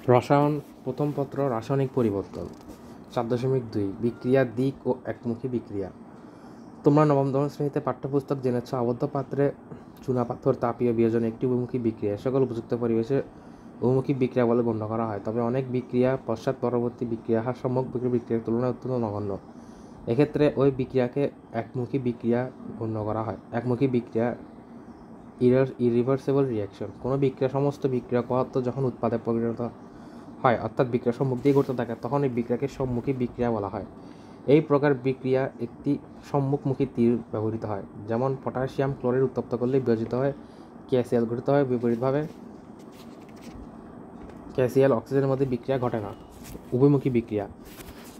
রসায়ন প্রথম পত্র রাসায়নিক পরিবর্তন 4.2 বিক্রিয়ার দিক ও একমুখী বিক্রিয়া। তোমরা নবম শ্রেণীতে পাঠ্যপুস্তক জেনেছ আবদ্ধ পাত্রে চুনাপাথর তাপীয় বিয়োজন একটি উভমুখী বিক্রিয়া। সকল উপযুক্ত পরিবেশে উভমুখী বিক্রিয়া বলে গণ্য করা হয়, তবে অনেক বিক্রিয়া পশ্চাৎ পরবর্তী বিক্রিয়া হার সম্মুখ বিক্রিয়ার তুলনায় অত্যন্ত নগণ্য। এক্ষেত্রে ওই বিক্রিয়াকে একমুখী বিক্রিয়া গণ্য করা হয়। একমুখী বিক্রিয়া ইরিভার্সিবল রিঅ্যাকশন। কোনো বিক্রিয়া সমস্ত বিক্রিয়া পদার্থ যখন উৎপাদে পরিণত হয়, অর্থাৎ বিক্রিয়া সম্মুখ দিয়ে ঘটতে থাকে, তখন এই বিক্রিয়াকে সম্মুখী বিক্রিয়া বলা হয়। এই প্রকার বিক্রিয়া একটি সম্মুখমুখী তীর ব্যবহৃত হয়, যেমন পটাশিয়াম ক্লোরাইড উত্তপ্ত করলে বিয়োজিত হয় ক্যাসিয়াল গঠিত হয়। বিপরীতভাবে ক্যাসিয়াল অক্সিজেনের মধ্যে বিক্রিয়া ঘটে না। উভয়মুখী বিক্রিয়া।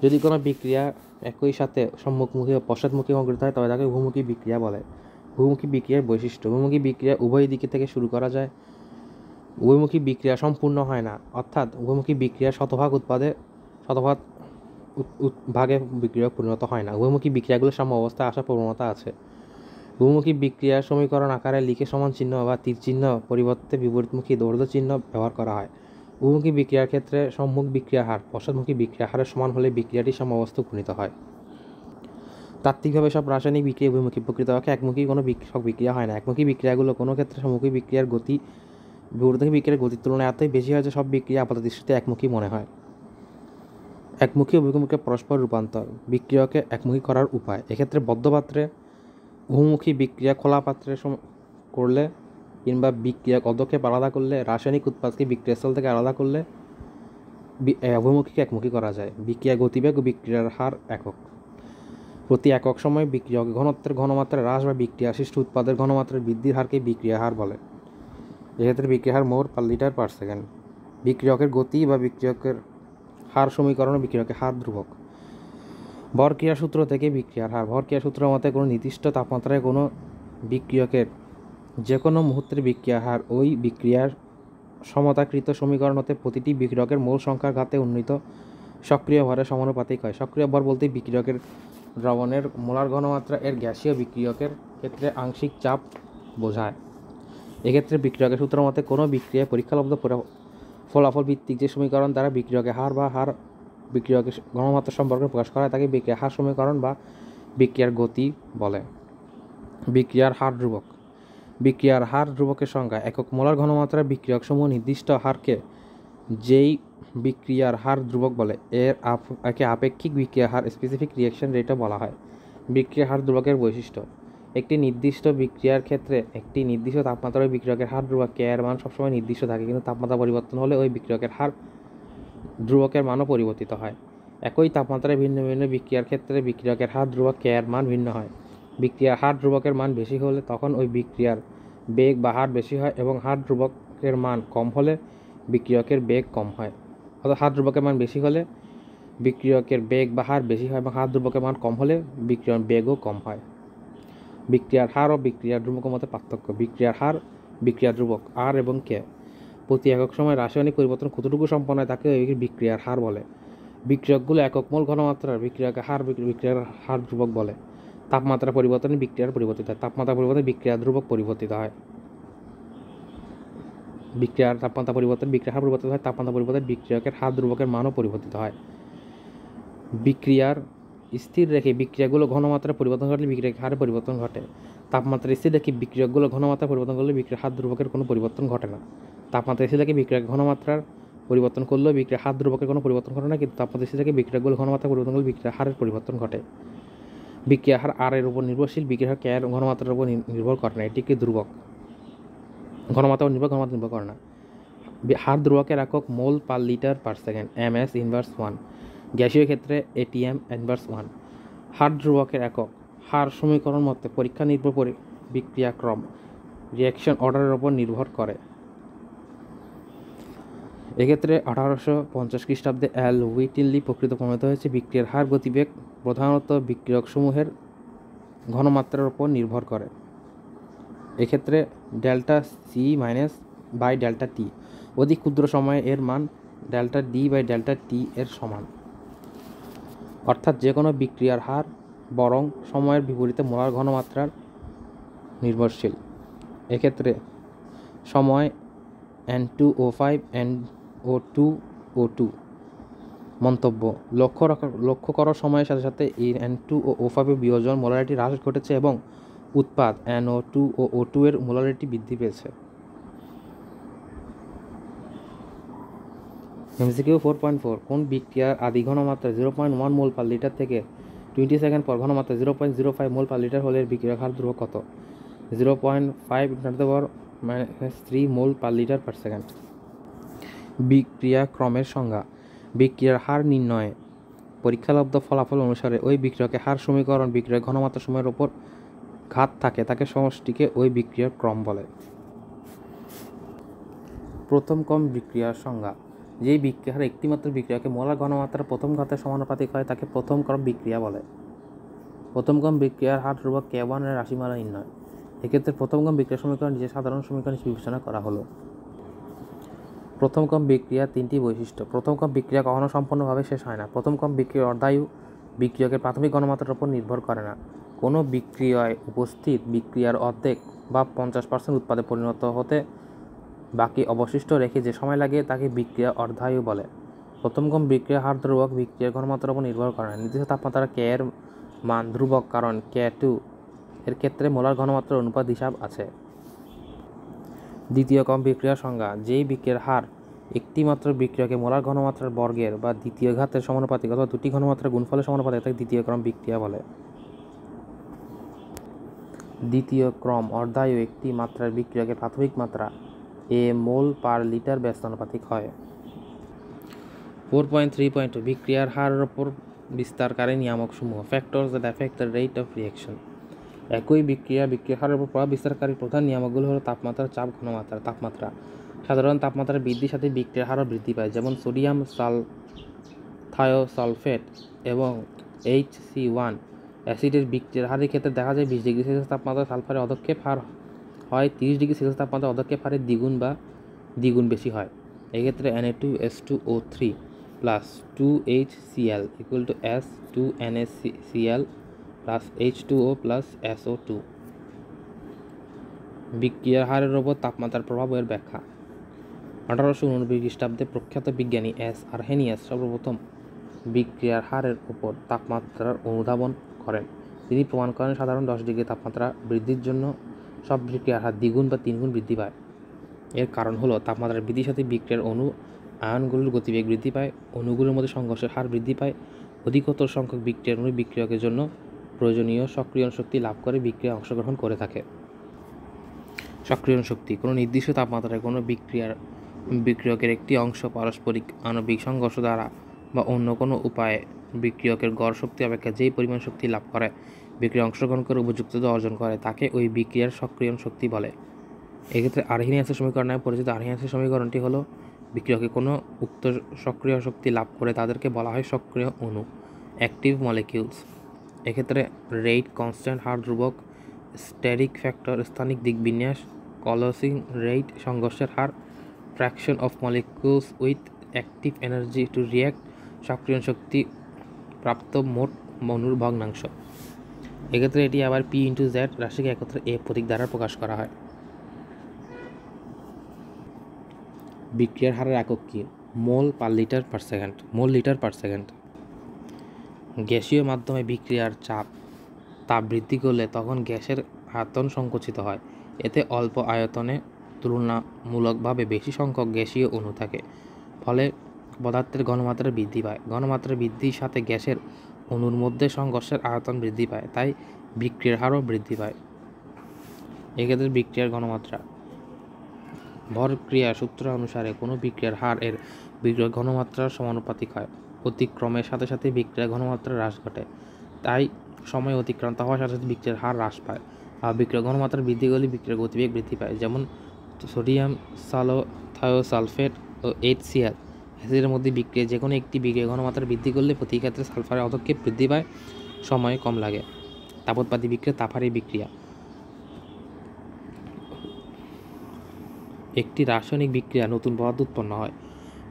যদি কোনো বিক্রিয়া একই সাথে সম্মুখমুখী ও পশ্চাৎমুখী সংঘটিত হয়, তবে তাকে উভয়মুখী বিক্রিয়া বলে। উভয়মুখী বিক্রিয়ার বৈশিষ্ট্য। উভয়মুখী বিক্রিয়া উভয় দিকে থেকে শুরু করা যায়। উভয়মুখী বিক্রিয়া সম্পূর্ণ হয় না, অর্থাৎ উভয়মুখী বিক্রিয়া শতভাগ ভাগে বিক্রিয়া পরিণত হয় না। উভয়মুখী বিক্রিয়াগুলোর সাম্য অবস্থায় আসার প্রবণতা আছে। উভয়মুখী বিক্রিয়া সমীকরণ আকারে লিখে সমান চিহ্ন বা তীর চিহ্ন পরিবর্তে বিপরীতমুখী দৈর্ঘ্য চিহ্ন ব্যবহার করা হয়। উভয়মুখী বিক্রিয়ার ক্ষেত্রে সম্মুখ বিক্রিয়া হার পশ্চাৎমুখী বিক্রিয়া হারের সমান হলে বিক্রিয়াটি সাম্যাবস্থা উপনীত হয়। তাত্ত্বিকভাবে সব রাসায়নিক বিক্রিয়া উভয়মুখী। প্রকৃতপক্ষে একমুখী কোনো বিক্রিয়া হয় না। একমুখী বিক্রিয়াগুলো কোনো ক্ষেত্রে সম্মুখী বিক্রিয়ার গতি বিপরীতমুখী বিক্রিয়ার গতির তুলনায় এতই বেশি হয় যে সব বিক্রিয়া আপাতদৃষ্টিতে একমুখী মনে হয়। একমুখী অভিমুখী পরস্পর রূপান্তর। বিক্রিয়াকে একমুখী করার উপায়। এক্ষেত্রে বদ্ধ পাত্রে উভমুখী বিক্রিয়া খোলা পাত্রে করলে কিংবা বিক্রিয়া পদক্ষেপ আলাদা করলে, রাসায়নিক উৎপাদকে বিক্রিয়াস্থল থেকে আলাদা করলে উভমুখীকে একমুখী করা যায়। বিক্রিয়া গতিবেগ ও বিক্রিয়ার হার একক। প্রতি একক সময় বিক্রিয়ক ঘনত্বের ঘনমাত্রা হ্রাস বা বিক্রিয়া সৃষ্ট উৎপাদের ঘনমাত্রার বৃদ্ধির হারকে বিক্রিয়া হার বলে। এক্ষেত্রে বিক্রিয়া হার মোল পার লিটার পার সেকেন্ড। বিক্রিয়কের গতি বা বিক্রিয়কের হার সমীকরণ ও বিক্রিয়কের হার ধ্রুবক। ভরক্রিয়া সূত্র থেকে বিক্রিয়ার হার। ভরক্রিয়া সূত্র মতে কোনো নির্দিষ্ট তাপমাত্রায় কোনো বিক্রিয়কের যে কোনো মুহূর্তের বিক্রিয়ার হার ওই বিক্রিয়ার সমতাকৃত সমীকরণ হতে প্রতিটি বিক্রিয়কের মোল সংখ্যার ঘাতে উন্নীত সক্রিয় ভরের সমানুপাতিক হয়। সক্রিয় ভর বলতে বিক্রিয়কের দ্রবণের মোলার ঘনমাত্রা এর গ্যাসীয় বিক্রিয়কের ক্ষেত্রে আংশিক চাপ বোঝায়। এক্ষেত্রে বিক্রিয়কের সূত্র মতে কোনো বিক্রিয়ায় পরীক্ষালব্ধ ফলাফল ভিত্তিক যে সমীকরণ দ্বারা বিক্রিয়কের হার বা বিক্রিয়কের ঘনমাত্রা সম্পর্কে প্রকাশ করা হয় তাকে বিক্রিয়ার হার সমীকরণ বা বিক্রিয়ার গতি বলে। বিক্রিয়ার হার ধ্রুবক। বিক্রিয়ার হার ধ্রুবকের সংজ্ঞা। একক মোলার ঘনমাত্রার বিক্রিয়কসমূহ নির্দিষ্ট হারকে যেই বিক্রিয়ার হার ধ্রুবক বলে, একে আপেক্ষিক বিক্রিয়ার হার স্পেসিফিক রিঅ্যাকশন রেটও বলা হয়। বিক্রিয়ার হার ধ্রুবকের বৈশিষ্ট্য। একটি নির্দিষ্ট বিক্রিয়ার ক্ষেত্রে একটি নির্দিষ্ট তাপমাত্রার বিক্রিয়কের হার ধ্রুবক কে এর মান সবসময় নির্দিষ্ট থাকে, কিন্তু তাপমাত্রা পরিবর্তন হলে ওই বিক্রিয়কের হার ধ্রুবকের মানও পরিবর্তিত হয়। একই তাপমাত্রায় ভিন্ন ভিন্ন বিক্রিয়ার ক্ষেত্রে বিক্রিয়কের হার ধ্রুবক কে এর মান ভিন্ন হয়। বিক্রিয়ার হার ধ্রুবকের মান বেশি হলে তখন ওই বিক্রিয়ার বেগ বা হার বেশি হয়, এবং হার ধ্রুবকের মান কম হলে বিক্রিয়কের বেগ কম হয়। অর্থাৎ হার ধ্রুবকের মান বেশি হলে বিক্রিয়কের বেগ বা হার বেশি হয়, এবং হার ধ্রুবকের মান কম হলে বিক্রিয়কের বেগও কম হয়। বিক্রিয়ার হার ও বিক্রিয়ার ধ্রুবকের মধ্যে পার্থক্য। বিক্রিয়ার হার, বিক্রিয়ার ধ্রুবক আর এবং কে। প্রতি একক সময় রাসায়নিক পরিবর্তন কতটুকু সম্পন্ন হয় তাকে বিক্রিয়ার হার বলে। বিক্রিয়কগুলো একক মোল ঘনমাত্রার বিক্রিয়কের হার বিক্রিয়ার হার ধ্রুবক বলে। তাপমাত্রা পরিবর্তনে বিক্রিয়ার পরিবর্তিত হয়। তাপমাত্রা পরিবর্তনে বিক্রিয়ার ধ্রুবক পরিবর্তিত হয়। বিক্রিয়ার তাপমাত্রা পরিবর্তনে বিক্রিয়ার হার পরিবর্তিত হয়। তাপমাত্রা পরিবর্তনে বিক্রিয়কের হার ধ্রুবকের মানও পরিবর্তিত হয়। বিক্রিয়ার স্থির রেখে বিক্রিয়াগুলো ঘনমাত্রা পরিবর্তন ঘটলে বিক্রিয়ার হারে পরিবর্তন ঘটে। তাপমাত্রা স্থির রেখে বিক্রিয়কগুলো ঘনমাত্রা পরিবর্তন করলে বিক্রিয়ার হার ধ্রুবকের কোনো পরিবর্তন ঘটে না। তাপমাত্রা স্থির রেখে বিক্রিয়ার ঘনমাত্রার পরিবর্তন করলেও বিক্রিয়ার হার ধ্রুবকের কোনো পরিবর্তন ঘটে না, কিন্তু তাপমাত্রা স্থির রেখে বিক্রিয়াগুলো ঘনমাত্রা পরিবর্তন করলে বিক্রিয়ার হারের পরিবর্তন ঘটে। বিক্রিয়ার হার আর এর উপর নির্ভরশীল, বিক্রিয়ার হার কে এর ঘনমাত্রার উপর নির্ভর করে না। এটি একটি ধ্রুবক। ঘনমাত্রা নির্ভর করে না। হার ধ্রুবকের একক mole per litre per second, MS inverse 1। গ্যাসীয় ক্ষেত্রে ATM ইনভার্স 1। হার ধ্রুবকের একক। হার সমীকরণ মতে পরীক্ষা নির্ভর বিক্রিয়াক্রম রিঅ্যাকশন অর্ডারের উপর নির্ভর করে। এক্ষেত্রে 1850 খ্রিস্টাব্দে হুইটেনলি প্রকৃত প্রমাণিত হয়েছে বিক্রিয়ার হার গতিবেগ প্রধানত বিক্রিয়কসমূহের ঘনমাত্রার উপর নির্ভর করে। এক্ষেত্রে delta c minus by delta t. অধিক ক্ষুদ্র সময়ে এর মান delta d by delta t এর সমান। অর্থাৎ যে কোনো বিক্রিয়ার হার বরং সময়ের বিপরীতে মোলার ঘনমাত্রার নির্ভরশীল। এক্ষেত্রে সময় N2O5 NO2 NO2। মন্তব্য: লক্ষ্য করার সময়ের সাথে সাথে এই N2 ও O5 এর বিয়োজন মোলারিটি হ্রাস ঘটেছে এবং উৎপাদ NO2 ও O2 এর মোলারিটি বৃদ্ধি পেয়েছে। MCQ 4.4 কোন বিক্রিয়ার আদি ঘনমাত্রা 0.1 মোল পার লিটার থেকে 20 সেকেন্ড পর ঘনমাত্রা 0.05 মোল পার লিটার হলে বিক্রিয়ার হার ধ্রুবক কত? 0.5 × 3 মোল পার লিটার পার সেকেন্ড। বিক্রিয়া ক্রমের সংজ্ঞা: বিক্রিয়ার হার নির্ণয়ে পরীক্ষালব্ধ ফলাফল অনুসারে ওই বিক্রিয়কের হার সমীকরণ বিক্রিয়ার ঘনমাত্রা সময়ের উপর ঘাত থাকে তাকে সমষ্টিকে ওই বিক্রিয়ার ক্রম বলে। প্রথম ক্রম বিক্রিয়ার সংজ্ঞা: যেই বিক্রিয়ার একটিমাত্র বিক্রিয়াকে মোলার ঘনমাত্রার প্রথম ঘাতের সমানুপাতিক হয় তাকে প্রথম ক্রম বিক্রিয়া বলে। প্রথম ক্রম বিক্রিয়ার হার ধ্রুবক K1 এর রাশিমালা নির্ণয়। এক্ষেত্রে প্রথম ক্রম বিক্রিয়া সমীকরণ যে সাধারণ সমীকরণ হিসেবে বিবেচনা করা হলো। প্রথম ক্রম বিক্রিয়ার তিনটি বৈশিষ্ট্য: প্রথম ক্রম বিক্রিয়া কখনো সম্পূর্ণভাবে শেষ হয় না। প্রথম ক্রম বিক্রিয়ার অর্ধায়ু বিক্রিয়কের প্রাথমিক ঘনমাত্রার উপর নির্ভর করে না। কোনো বিক্রিয়ায় উপস্থিত বিক্রিয়ার অর্ধেক বা 50% উৎপাদে পরিণত হতে বাকি অবশিষ্ট রেখে যে সময় লাগে তাকে বিক্রিয়া অর্ধায়ু বলে। প্রথম ক্রম বিক্রিয়ার হার ধ্রুবক বিক্রিয়ার ঘনমাত্রার উপর নির্ভর করে না। নির্দিষ্ট তাপমাত্রা K এর মান ধ্রুবক কারণ K2 এর ক্ষেত্রে মোলার ঘনমাত্রার অনুপাত হিসাব আছে। দ্বিতীয় ক্রম বিক্রিয়ার সংজ্ঞা: যেই বিক্রিয়ার হার একটি মাত্র বিক্রিয়াকে মোলার ঘনমাত্রার বর্গের বা দ্বিতীয় ঘাতের সমানুপাতিক অথবা দুটি ঘনমাত্রার গুণফলের সমানুপাতিক তাকে দ্বিতীয় ক্রম বিক্রিয়া বলে। দ্বিতীয় ক্রম অর্ধায়ু একটি মাত্রার বিক্রিয়কের প্রাথমিক মাত্রা A মোল পার লিটার ব্যস্তানুপাতিক হয়। 4.3.2 বিক্রিয়ার হারের উপর বিস্তারকারী নিয়ামকসমূহ factors that affect the rate of reaction. একই বিক্রিয়ার হারের উপর প্রভাব বিস্তারকারী প্রধান নিয়ামকগুলো হলো তাপমাত্রা, চাপ, ঘনমাত্রা। তাপমাত্রা: সাধারণ তাপমাত্রার বৃদ্ধির সাথে বিক্রিয়ার হারও বৃদ্ধি পায়, যেমন সোডিয়াম থায়োসালফেট এবং HC1 অ্যাসিডের বিক্রিয়ার হারের ক্ষেত্রে দেখা যায় 20 ডিগ্রি সেলসিয়াস তাপমাত্রা সালফারের অধক্ষেপ হার হয় 30 ডিগ্রি সেলসিয়াস তাপমাত্রা অধক্ষেপ হারের দ্বিগুণ বেশি হয়। এক্ষেত্রে Na2S2O3 plus 2HCl equal to S2NaCl plus H2O plus SO2। বিক্রিয়ার হারের ওপর তাপমাত্রার প্রভাবের ব্যাখ্যা: 1889 খ্রিস্টাব্দে প্রখ্যাত বিজ্ঞানী S. আরহেনিয়াস সর্বপ্রথম বিক্রিয়ার হারের উপর তাপমাত্রার অনুধাবন করেন। তিনি প্রমাণ করেন সাধারণ 10 ডিগ্রি তাপমাত্রা বৃদ্ধির জন্য সব বিক্রিয়ার হার দ্বিগুণ বা 3 গুণ বৃদ্ধি পায়। এর কারণ হলো তাপমাত্রার বৃদ্ধির সাথে বিক্রিয়ার আয়নগুলোর গতিবেগ বৃদ্ধি পায়, অণুগুলোর মধ্যে সংঘর্ষের হার বৃদ্ধি পায়, অধিকতর সংখ্যক বিক্রিয়ার অণু বিক্রিয়কের জন্য প্রয়োজনীয় সক্রিয়ণ শক্তি লাভ করে বিক্রিয়ায় অংশগ্রহণ করে থাকে। সক্রিয়ণ শক্তি: কোনো নির্দিষ্ট তাপমাত্রায় কোনো বিক্রিয়কের একটি অংশ পারস্পরিক আণবিক সংঘর্ষ দ্বারা বা অন্য কোনো উপায়ে বিক্রিয়কের গড় শক্তি অপেক্ষা যেই পরিমাণ শক্তি লাভ করে বিক্রিয়ায় অংশগ্রহণ করে উপযুক্ততা অর্জন করে তাকে ওই বিক্রিয়ার সক্রিয়ণ শক্তি বলে। এক্ষেত্রে আরহেনিয়াসের সমীকরণ নামে পরিচিত আরহেনিয়াসের সমীকরণটি হলো বিক্রিয়কে কোনো উক্ত সক্রিয় শক্তি লাভ করে তাদেরকে বলা হয় সক্রিয় অণু, অ্যাক্টিভ মলিকিউলস। এক্ষেত্রে রেট কনস্ট্যান্ট, হার ধ্রুবক, স্ট্যাটিক ফ্যাক্টর, স্থানিক দিকবিন্যাস, কলসিং রেট, সংঘর্ষের হার, fraction of molecules with active energy to react, সক্রিয়ণ শক্তি প্রাপ্ত মোট অণুর ভগ্নাংশ। এক্ষেত্রে এটি আবার P/Z রাশিকে একত্রে A প্রতীক দ্বারা প্রকাশ করা হয়। বিক্রিয়ার হারের একক কি? Mole per litre per second, mole litre per second. গ্যাসীয় মাধ্যমে বিক্রিয়ার তাপ বৃদ্ধি করলে তখন গ্যাসের আয়তন সংকুচিত হয়। এতে অল্প আয়তনে তুলনামূলকভাবে বেশি সংখ্যক গ্যাসীয় অণু থাকে, ফলে পদার্থের ঘনমাত্রা বৃদ্ধি পায়। ঘনমাত্রা বৃদ্ধির সাথে গ্যাসের অণুর মধ্যে সংঘর্ষের আয়তন বৃদ্ধি পায়, তাই বিক্রিয়ার হারও বৃদ্ধি পায়। এক্ষেত্রে বিক্রিয়ার ঘনমাত্রা: ভর ক্রিয়া সূত্র অনুসারে কোনো বিক্রিয়ার হার এর বিক্রিয়ার ঘনমাত্রার সমানুপাতিক হয়। অতিক্রমের সাথে সাথে বিক্রিয়ার ঘনমাত্রা হ্রাস ঘটে, তাই সময় অতিক্রান্ত হওয়ার সাথে সাথে বিক্রিয়ার হার হ্রাস পায়। আর বিক্রিয়ার ঘনমাত্রা বৃদ্ধি করলে বিক্রিয়ার গতিবেগ বৃদ্ধি পায়, যেমন সোডিয়াম থায়োসালফেট ও HCl অ্যাসিডের মধ্যে বিক্রিয়া যে কোনো একটি বিক্রিয়ার ঘনমাত্রা বৃদ্ধি করলে প্রতি ক্ষেত্রে সালফারের অধক্ষেপ বৃদ্ধি পায়, সময় কম লাগে। তাপোৎপাদী বিক্রিয়া, তাপহারী বিক্রিয়া: একটি রাসায়নিক বিক্রিয়া নতুন পদার্থ উৎপন্ন হয়।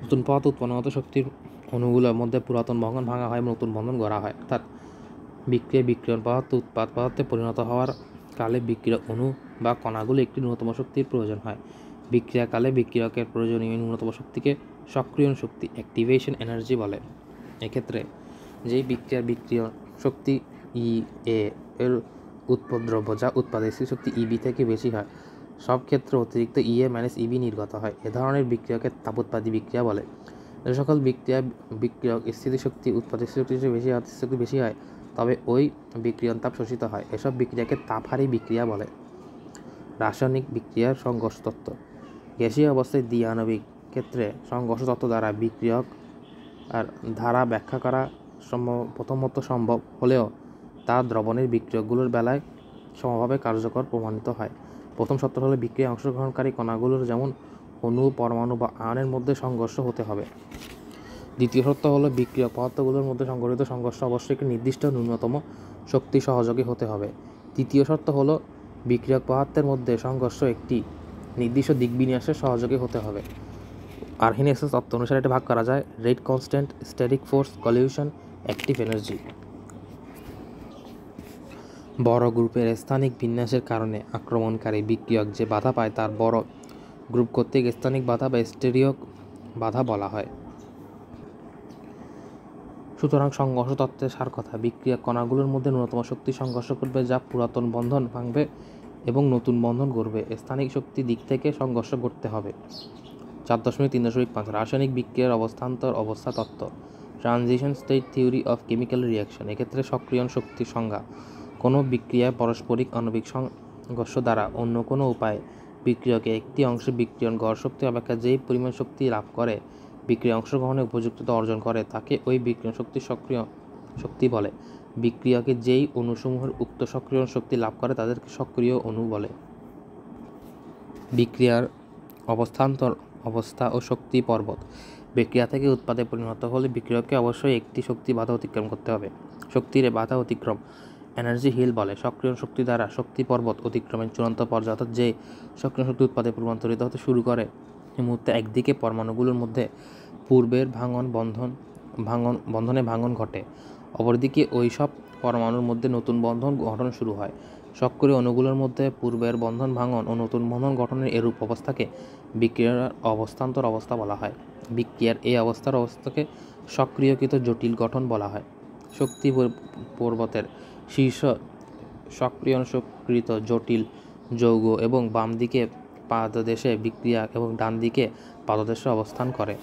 নতুন পদার্থ উৎপন্নগত শক্তির অণুগুলোর মধ্যে পুরাতন বন্ধন ভাঙা হয় এবং নতুন বন্ধন গড়া হয়। অর্থাৎ বিক্রিয়ন পদার্থ উৎপাদ পদার্থে পরিণত হওয়ার কালে বিক্রিয় অণু বা কণাগুলো একটি ন্যূনতম শক্তির প্রয়োজন হয়। বিক্রিয়াকালে বিক্রিয়কের প্রয়োজনীয় ন্যূনতম শক্তিকে সক্রিয়ণ শক্তি অ্যাক্টিভেশন এনার্জি বলে। এক্ষেত্রে যেই বিক্রিয়ণ শক্তি ই এ এর উৎপদ্রব্য যা উৎপাদিত শক্তি ইবি থেকে বেশি হয়, সব ক্ষেত্রে অতিরিক্ত ইএ মাইনাস ইবি নির্গত হয়। এ ধরনের বিক্রিয়াকে তাপোৎপাদী বিক্রিয়া বলে। যে সকল বিক্রিয়ক স্থিতিশক্তি উৎপাদিত শক্তি বেশি হয় তবে ওই বিক্রিয়ণ তাপ শোষিত হয়। এসব বিক্রিয়াকে তাপহারী বিক্রিয়া বলে। রাসায়নিক বিক্রিয়ার সংঘর্ষ তত্ত্ব। গ্যাসীয় অবস্থায় দ্বিআণবিক ক্ষেত্রে সংঘর্ষ তত্ত্ব দ্বারা বিক্রিয়ক আর ধারা ব্যাখ্যা করা প্রথমত সম্ভব হলেও তা দ্রবণের বিক্রিয়কগুলোর বেলায় সমভাবে কার্যকর প্রমাণিত হয়। প্রথম শর্ত হলো বিক্রিয়ায় অংশগ্রহণকারী কণাগুলোর যেমন অণু, পরমাণু বা আয়নের মধ্যে সংঘর্ষ হতে হবে। দ্বিতীয় শর্ত হলো বিক্রিয়ক পদার্থগুলোর মধ্যে সংঘটিত সংঘর্ষ অবশ্যই একটি নির্দিষ্ট ন্যূনতম শক্তি সহযোগী হতে হবে। তৃতীয় শর্ত হলো বিক্রিয়ক পদার্থের মধ্যে সংঘর্ষ একটি নির্দিষ্ট দিক বিন্যাসের সহযোগী হতে হবে। আর্হেনিয়াসের তত্ত্ব অনুসারে এটা ভাগ করা যায়: rate constant, static force, collision, active energy. বড় গ্রুপের স্থানিক বিন্যাসের কারণে আক্রমণকারী বিক্রিয়ক যে বাধা পায় তার বড় গ্রুপ কর্তৃক স্থানিক বাধা বা স্টেরিও বাধা বলা হয়। সুতরাং সংঘর্ষ তত্ত্বের সার কথা, বিক্রিয়ক কণাগুলোর মধ্যে ন্যূনতম শক্তি সংঘর্ষ করবে যা পুরাতন বন্ধন ভাঙবে এবং নতুন বন্ধন গড়বে। স্থানিক শক্তি দিক থেকে সংঘর্ষ করতে হবে। 4.3.5 রাসায়নিক বিক্রিয়ার অবস্থান্তর অবস্থা তত্ত্ব, transition state theory of chemical reaction. এক্ষেত্রে সক্রিয়ণ শক্তির সংজ্ঞা: কোনো বিক্রিয়ায় পারস্পরিক আণবিক সংঘর্ষ দ্বারা অন্য কোনো উপায়ে বিক্রিয়কে একটি অংশে বিক্রিয়ণ গড় শক্তি অপেক্ষা যেই পরিমাণ শক্তি লাভ করে বিক্রিয়া অংশগ্রহণে উপযুক্ততা অর্জন করে তাকে ওই বিক্রিয়ণ শক্তি সক্রিয় শক্তি বলে। বিক্রিয়কে যেই অণুসমূহের উক্ত সক্রিয়ণ শক্তি লাভ করে তাদেরকে সক্রিয় অণু বলে। বিক্রিয়ার অবস্থান্তর অবস্থা ও শক্তি পর্বত। বিক্রিয়া থেকে উৎপাদে পরিণত হলে বিক্রিয়ককে অবশ্যই একটি শক্তি বাধা অতিক্রম করতে হবে। শক্তির বাধা অতিক্রম এনার্জি হিল বলে। সক্রিয় শক্তি দ্বারা শক্তি পর্বত অতিক্রমের চূড়ান্ত পর্যায়ে অর্থাৎ যে সক্রিয় শক্তি উৎপাদে রূপান্তরিত হতে শুরু করে এই মুহূর্তে একদিকে পরমাণুগুলোর মধ্যে পূর্বের বন্ধনে ভাঙন ঘটে, অপরদিকে ওই সব পরমাণুর মধ্যে নতুন বন্ধন গঠন শুরু হয়। সক্রিয় অণুগুলোর মধ্যে পূর্বের বন্ধন ভাঙন ও নতুন বন্ধন গঠনের এরূপ অবস্থাকে বিক্রিয়ার অবস্থান্তর অবস্থা বলা হয়। বিক্রিয়ার এই অবস্থাকে সক্রিয়কৃত জটিল গঠন বলা হয়। শক্তি পর্বতের শীর্ষ সক্রিয়কৃত জটিল যৌগ এবং বাম দিকে পাদদেশে বিক্রিয়া এবং ডান দিকে পাদদেশে অবস্থান করে।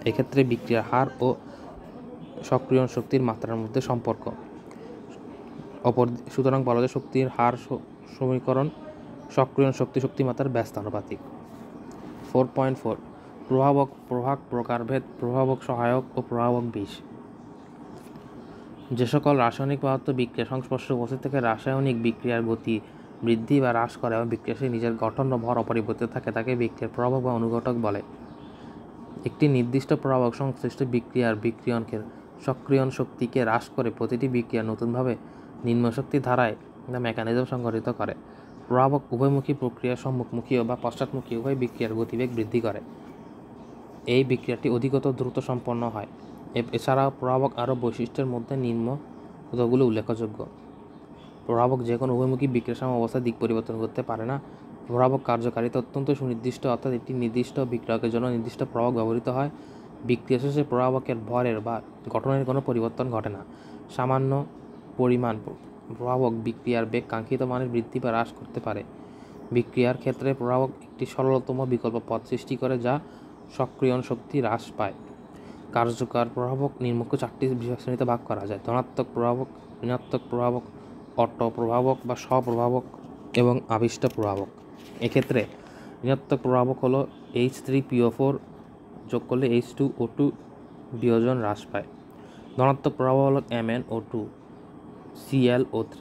এক্ষেত্রে বিক্রিয়ার হার ও সক্রিয়ণ শক্তির মাত্রার মধ্যে সম্পর্ক। সুতরাং বলা যায় শক্তির হার সমীকরণ সক্রিয়ণ শক্তিমাত্রার ব্যস্তানুপাতিক। 4.4 প্রভাবক প্রকারভেদ, প্রভাবক সহায়ক ও প্রভাবক বিষ। যে সকল রাসায়নিক পদার্থ বিক্রিয়া সংস্পর্শে উপস্থিত থেকে রাসায়নিক বিক্রিয়ার গতি বৃদ্ধি বা হ্রাস করে এবং বিক্রিয়াশীল নিজের গঠন ও ভর অপরিবর্তিত থাকে তাকে বিক্রিয়ার প্রভাবক বা অনুঘটক বলে। একটি নির্দিষ্ট প্রভাবক সংশ্লিষ্ট বিক্রিয়ার বিক্রিয়ণের সক্রিয়ণ শক্তিকে হ্রাস করে প্রতিটি বিক্রিয়া নতুনভাবে নিম্নশক্তি ধারায় বা মেকানিজম সংঘটিত করে। প্রভাবক উভয়মুখী প্রক্রিয়া সম্মুখমুখী বা পশ্চাৎমুখী উভয় বিক্রিয়ার গতিবেগ বৃদ্ধি করে। এই বিক্রিয়াটি অধিকতর দ্রুত সম্পন্ন হয়। এছাড়াও প্রভাবক আরও বৈশিষ্ট্যের মধ্যে নিম্নগুলো উল্লেখযোগ্য: প্রভাবক যে কোনো উভয়মুখী বিক্রিয়ার সময় অবস্থার দিক পরিবর্তন করতে পারে না। প্রভাবক কার্যকারিতা অত্যন্ত সুনির্দিষ্ট, অর্থাৎ একটি নির্দিষ্ট বিক্রিয়কের জন্য নির্দিষ্ট প্রভাবক ব্যবহৃত হয়। বিক্রিয়া শেষে প্রভাবকের ভরের বা গঠনের কোনো পরিবর্তন ঘটে না। সামান্য পরিমাণ প্রভাবক বিক্রিয়ার বেগ কাঙ্ক্ষিত মানের বৃদ্ধি বা হ্রাস করতে পারে। বিক্রিয়ার ক্ষেত্রে প্রভাবক একটি সরলতম বিকল্প পথ সৃষ্টি করে যা সক্রিয়ণ শক্তি হ্রাস পায়। কার্যকর প্রভাবক নিম্নমুখী 4টি বিভাগ শ্রেণীতে ভাগ করা যায়: ধনাত্মক প্রভাবক, ঋণাত্মক প্রভাবক, অটো প্রভাবক বা স্বপ্রভাবক এবং আবিষ্ট প্রভাবক। এক্ষেত্রে ঋণাত্মক প্রভাবক হলো H3PO4 যোগ করলে H2O2 বিয়োজন হ্রাস পায়। ধনাত্মক প্রভাবক হলো MnO2 ClO3।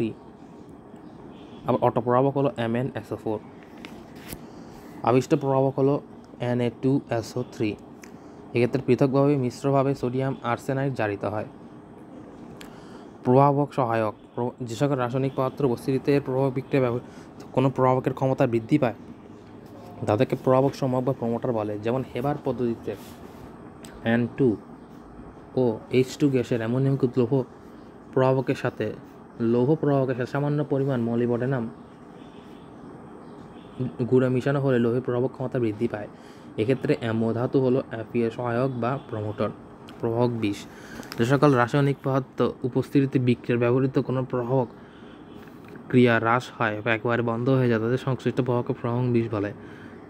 আবার অটো প্রভাবক হলো MnSO4। আবিষ্ট প্রভাবক হলো Na2SO3। এক্ষেত্রে পৃথকভাবে মিশ্রভাবে সোডিয়াম আর্সেনাইড জারিত হয়। প্রভাবক সহায়ক: যে সকল রাসায়নিক পদার্থের উপস্থিতিতে এর প্রভাবক বিক্রিয়া কোনো প্রভাবকের ক্ষমতা বৃদ্ধি পায় তাদেরকে প্রভাবক সহায়ক বা প্রমোটার বলে। যেমন হেবার পদ্ধতিতে N2 ও H2 গ্যাসের অ্যামোনিয়ামযুক্ত লৌহ প্রভাবকের সাথে সামান্য পরিমাণ মলিবডেনাম গুঁড়া মিশানো হলে লৌহের প্রভাবক ক্ষমতা বৃদ্ধি পায়। এক্ষেত্রে অ্যামো ধাতু হলো অ্যাপিয়া সহায়ক বা প্রমোটর। প্রবাহক বিষ, যে সকল রাসায়নিক পদার্থ উপস্থিতিতে বিক্রিয়ার ব্যবহৃত কোনো প্রবাহক ক্রিয়া হ্রাস হয় বা একেবারে বন্ধ হয়ে যায় তাদের সংশ্লিষ্ট প্রবাহকে প্রবাহক বিষ বলে।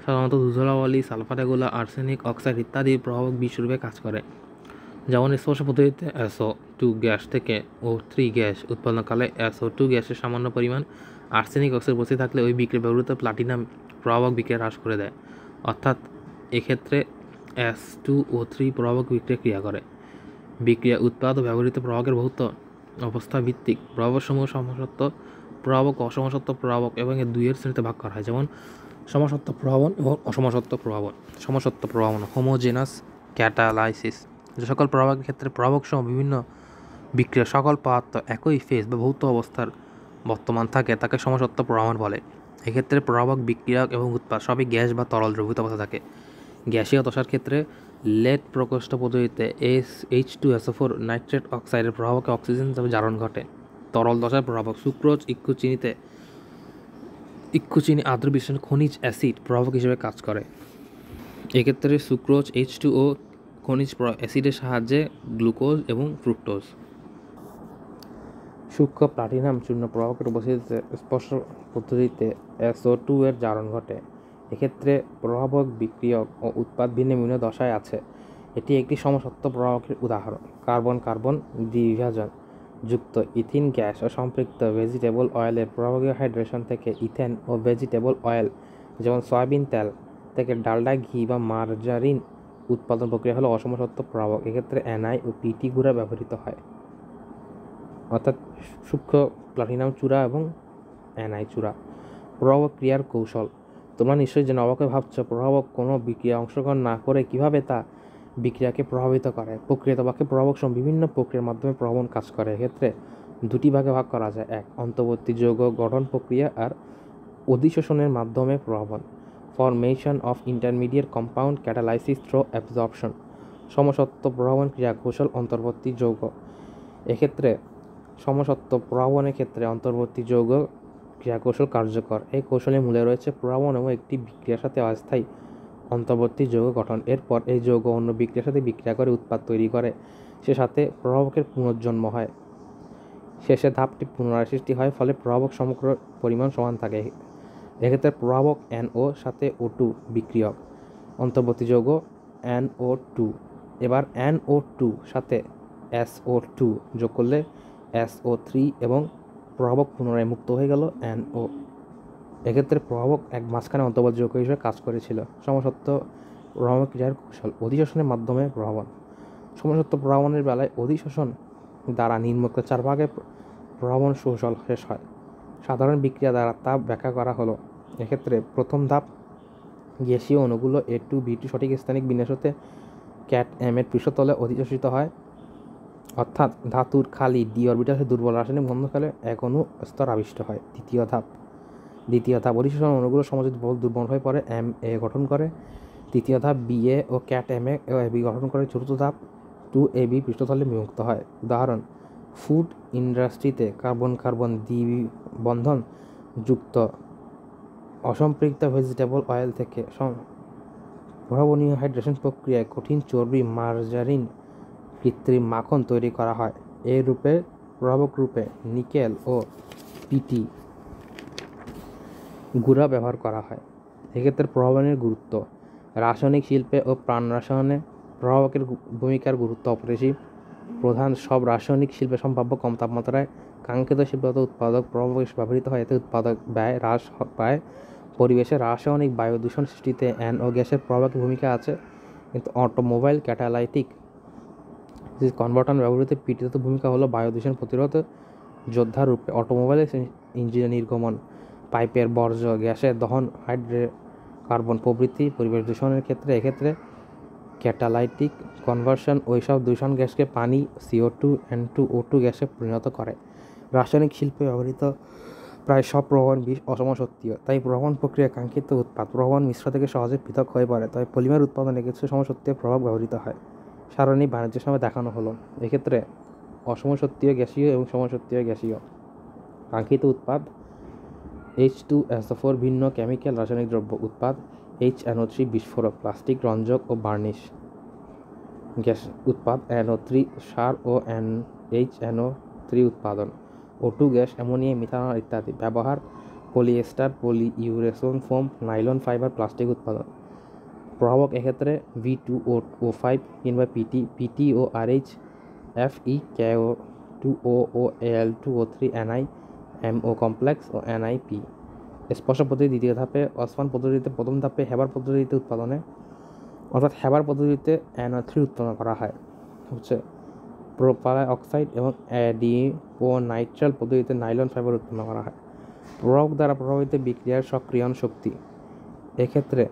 সাধারণত ধুধুলাবলি, সালফার এগুলা, আর্সেনিক অক্সাইড ইত্যাদি প্রবাহক বিষ রূপে কাজ করে। যেমন স্পর্শ পদ্ধতিতে SO2 গ্যাস থেকে O3 গ্যাস উৎপন্নকালে SO2 গ্যাসের সামান্য পরিমাণ আর্সেনিক অক্সাইড উপস্থিত থাকলে ওই বিক্রিয়ায় ব্যবহৃত প্লাটিনাম প্রবাহক বিক্রিয়া হ্রাস করে দেয়। অর্থাৎ এক্ষেত্রে S2O3 প্রবাহক বিক্রিয়া ক্রিয়া করে। বিক্রিয়া উৎপাদ ও ব্যবহৃত প্রবাহকের ভৌত অবস্থা ভিত্তিক প্রবাহসমূহ সমসত্ব প্রবাহক, অসমসত্ব প্রবাহক এবং এর দুইয়ের শ্রেণীতে ভাগ করা হয়। যেমন সমসত্ব প্রভাবন এবং অসমসত্ব প্রভাবন। সমসত্ব প্রভাবন হোমোজেনাস ক্যাটালাইসিস, যে সকল প্রবাহকের ক্ষেত্রে প্রবাহক সহ বিভিন্ন বিক্রিয়া সকল পদার্থ একই ফেজ বা ভৌত অবস্থার বর্তমান থাকে তাকে সমসত্ব প্রভাবন বলে। এক্ষেত্রে প্রবাহক, বিক্রিয়ক এবং উৎপাদ সবই গ্যাস বা তরল দ্রবীভূত অবস্থা থাকে। গ্যাসীয় দশার ক্ষেত্রে লেড প্রকোষ্ঠ পদ্ধতিতে H2SO4 নাইট্রেট অক্সাইডের প্রভাবকে অক্সিজেন হিসাবে জারণ ঘটে। তরল দশার প্রভাবক সুক্রোজ, ইক্ষুচিনি আর্দ্র বিশ্লেষণ খনিজ অ্যাসিড প্রভাবক হিসেবে কাজ করে। এক্ষেত্রে সুক্রোজ H2O খনিজ অ্যাসিডের সাহায্যে গ্লুকোজ এবং ফ্রুক্টোজ। সূক্ষ্ম প্লাটিনাম চূর্ণ প্রবাহকের উপস্থিতিতে স্পর্শ পদ্ধতিতে SO2 এর জারণ ঘটে। এক্ষেত্রে প্রভাবক, বিক্রিয়ক ও উৎপাদ ভিন্ন ভিন্ন দশায় আছে। এটি একটি সমসত্ব প্রবাহকের উদাহরণ। কার্বন কার্বন দ্বিবিভাজন যুক্ত ইথিন গ্যাস ও সম্পৃক্ত ভেজিটেবল অয়েলের প্রবাহীয় হাইড্রেশন থেকে ইথেন ও ভেজিটেবল অয়েল যেমন সয়াবিন তেল থেকে ডালডা, ঘি বা মার্জারিন উৎপাদন প্রক্রিয়া হলো অসমসত্ব প্রবাহক। এক্ষেত্রে NI ও PT গুঁড়া ব্যবহৃত হয়, অর্থাৎ সূক্ষ্ম প্লাটিনাম চূড়া এবং NI চূড়া। প্রবাহক ক্রিয়ার কৌশল, তোমরা নিশ্চয়ই জেনে অবাক হয়ে ভাবছ প্রবাহক কোনো বিক্রিয়া অংশগ্রহণ না করে কিভাবে তা বিক্রিয়াকে প্রভাবিত করে। প্রক্রিয়াত বাক্যে প্রবাহক সহ বিভিন্ন প্রক্রিয়ার মাধ্যমে প্রভাবন কাজ করে। এক্ষেত্রে দুটি ভাগে ভাগ করা যায়, এক অন্তর্বর্তী যৌগ গঠন প্রক্রিয়া আর অধিশোষণের মাধ্যমে প্রভাবন, formation of intermediate compound catalysis through absorption. সমসত্ব প্রভাবন ক্রিয়া কৌশল অন্তর্বর্তী যৌগ। এক্ষেত্রে সমসত্ব প্রভাবনের ক্ষেত্রে অন্তর্বর্তী যৌগ ক্রিয়াকৌশল কার্যকর। এই কৌশলের মূলে রয়েছে প্রভাবন এবং একটি বিক্রিয়ার সাথে অস্থায়ী অন্তর্বর্তী যৌগ গঠন। এরপর এই যৌগ অন্য বিক্রিয়ার সাথে বিক্রিয়া করে উৎপাদ তৈরি করে, সে সাথে প্রভাবকের পুনর্জন্ম হয়। শেষে ধাপটি পুনরায় সৃষ্টি হয়, ফলে প্রভাবক সমগ্র পরিমাণ সমান থাকে। এক্ষেত্রে প্রভাবক NO সাথে O2 বিক্রিয়ক, অন্তর্বর্তী যৌগ NO2। এবার NO2 সাথে SO2 যোগ করলে SO3 এবং প্রভাবক পুনরায় মুক্ত হয়ে গেল NO। এক্ষেত্রে প্রভাবক এক মাঝখানে অন্তর্বর্তী যৌগ হিসেবে কাজ করেছিল। সমসত্ব প্রভাবক ক্রিয়ার কৌশল, অধিশোষণের মাধ্যমে প্রভাবন। সমসত্ব প্রভাবনের বেলায় অধিশোষণ দ্বারা নিম্নোক্ত 4 ভাগে প্রভাবন কৌশল শেষ হয়। সাধারণ বিক্রিয়া দ্বারা তা ব্যাখ্যা করা হলো। এক্ষেত্রে প্রথম ধাপ, গ্যাসীয় অণুগুলো A2B2 সঠিক স্থানিক বিন্যাস হতে CATM এর পৃষ্ঠতলে অধিশোষিত হয়, অর্থাৎ ধাতুর খালি ডি অরবিটালে দুর্বল রাসায়নিক বন্ধনকালে এক অণু স্তর আবিষ্ট হয়। দ্বিতীয় ধাপ অধিশোষণ অণুগুলো সমযোজী বল দুর্বল হয়ে পড়ে MA গঠন করে। তৃতীয় ধাপ BA ও CATMA ও AB গঠন করে। চতুর্থ ধাপ 2AB পৃষ্ঠতলে বিমুক্ত হয়। উদাহরণ, ফুড ইন্ডাস্ট্রিতে কার্বন কার্বন দ্বিবন্ধন যুক্ত অসম্পৃক্ত ভেজিটেবল অয়েল থেকে প্রভাবনীয় হাইড্রেশন প্রক্রিয়ায় কঠিন চর্বি মার্জারিন কৃত্রিম মাখন তৈরি করা হয়। এই রূপে প্রভাবক রূপে নিকেল ও PT গুঁড়া ব্যবহার করা হয়। এক্ষেত্রে প্রভাবনের গুরুত্ব, রাসায়নিক শিল্পে ও প্রাণ রসায়নে প্রভাবকের ভূমিকার গুরুত্ব অপরিসীম। প্রধান সব রাসায়নিক শিল্পে সম্ভাব্য কম তাপমাত্রায় কাঙ্ক্ষিত শিল্পগত উৎপাদক প্রভাবক হিসেবে ব্যবহৃত হয়। এতে উৎপাদক ব্যয় হ্রাস পায়। পরিবেশে রাসায়নিক বায়ু দূষণ সৃষ্টিতে NO গ্যাসের প্রভাবকের ভূমিকা আছে, কিন্তু অটোমোবাইল ক্যাটালাইটিক কনভার্টার ব্যবহৃত PT ভূমিকা হলো বায়ু দূষণ প্রতিরোধ যোদ্ধা রূপে। অটোমোবাইলের ইঞ্জিনের নির্গমন, পাইপের বর্জ্য গ্যাসের দহন, হাইড্রোকার্বন প্রভৃতি পরিবেশ দূষণের ক্ষেত্রে এক্ষেত্রে ক্যাটালাইটিক কনভার্সন ওইসব দূষণ গ্যাসকে পানি CO2 N2O2 গ্যাসে পরিণত করে। রাসায়নিক শিল্পে ব্যবহৃত প্রায় সব প্রভাবন বিষ অসমসত্বীয়, তাই প্রভাবন প্রক্রিয়া কাঙ্ক্ষিত উৎপাদ প্রভাবন মিশ্র থেকে সহজে পৃথক হয়ে পড়ে। তবে পলিমার উৎপাদনে কিছু সমসত্বীয় প্রভাব ব্যবহৃত হয়। সারণী বাণিজ্যের সময় দেখানো হলো। এক্ষেত্রে অসমসত্বীয় গ্যাসীয় এবং সমসত্বীয় গ্যাসীয়। কাঙ্ক্ষিত উৎপাদ H2SO4 ভিন্ন কেমিক্যাল রাসায়নিক দ্রব্য। উৎপাদ HNO3 বিস্ফোরক, প্লাস্টিক রঞ্জক ও বার্নিশ, গ্যাস উৎপাদ NO3 সার ও HNO3 উৎপাদন, O2 গ্যাস, অ্যামোনিয়া, মিথানল ইত্যাদি। ব্যবহার: polyester, polyurethane foam, nylon fibre, plastic উৎপাদন। প্রভাবক: এক্ষেত্রে V2O5 কিংবা PT ও RH, Fe, KO2O ও Al2O3, Ni, MO কমপ্লেক্স ও NiP। স্পর্শ পদ্ধতি: দ্বিতীয় ধাপে অসমান পদ্ধতিতে, প্রথম ধাপে হেবার পদ্ধতিতে উৎপাদনে, অর্থাৎ হেবার পদ্ধতিতে NO3 উৎপন্ন করা হয় হচ্ছে প্রোপাইল অক্সাইড এবং অ্যাডিপোনাইট্রাল পদ্ধতিতে নাইলন ফাইবার উৎপন্ন করা হয়। প্রভাবক দ্বারা প্রভাবিত বিক্রিয়ার সক্রিয়ণ শক্তি: এক্ষেত্রে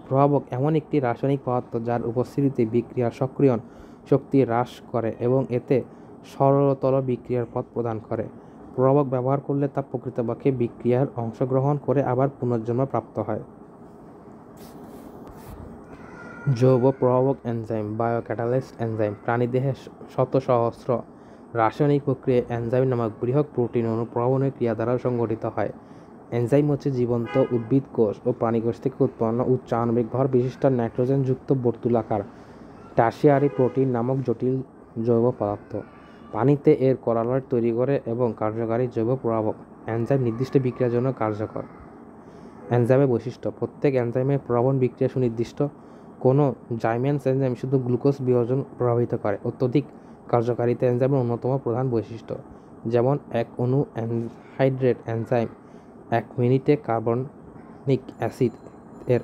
প্রভাবক এমন একটি রাসায়নিক পদার্থ যার উপস্থিতিতে বিক্রিয়ার সক্রিয়ণ শক্তি হ্রাস করে এবং এতে সরলতর বিক্রিয়ার পথ প্রদান করে। প্রভাবক ব্যবহার করলে তা প্রকৃতপক্ষে বিক্রিয়ার অংশগ্রহণ করে আবার পুনর্জন্ম প্রাপ্ত হয়। জৈব প্রভাবক এনজাইম, বায়োক্যাটালিস্ট এনজাইম। প্রাণীদেহে শত সহস্র রাসায়নিক প্রক্রিয়ায় এনজাইম নামক বৃহৎ প্রোটিন অনুপ্রবণের ক্রিয়া দ্বারা সংঘটিত হয়। এনজাইম হচ্ছে জীবন্ত উদ্ভিদ কোষ ও প্রাণীকোষ থেকে উৎপন্ন উচ্চ আণবিক ভর বিশিষ্ট নাইট্রোজেনযুক্ত বর্তুলাকার টারশিয়ারি প্রোটিন নামক জটিল জৈব পদার্থ। পানিতে এর কলালয়েড তৈরি করে এবং কার্যকারী জৈব প্রভাবক। এনজাইম নির্দিষ্ট বিক্রিয়ার জন্য কার্যকর। এনজাইমের বৈশিষ্ট্য: প্রত্যেক এনজাইমের প্রভাবন বিক্রিয়া সুনির্দিষ্ট। কোনো জাইমেন্স এনজাইম শুধু গ্লুকোজ বিয়োজন প্রভাবিত করে। অত্যধিক কার্যকারিতা এনজাইমের অন্যতম প্রধান বৈশিষ্ট্য, যেমন এক অণু অ্যানহাইড্রেট এনজাইম 1 মিনিটে কার্বনিক অ্যাসিড এর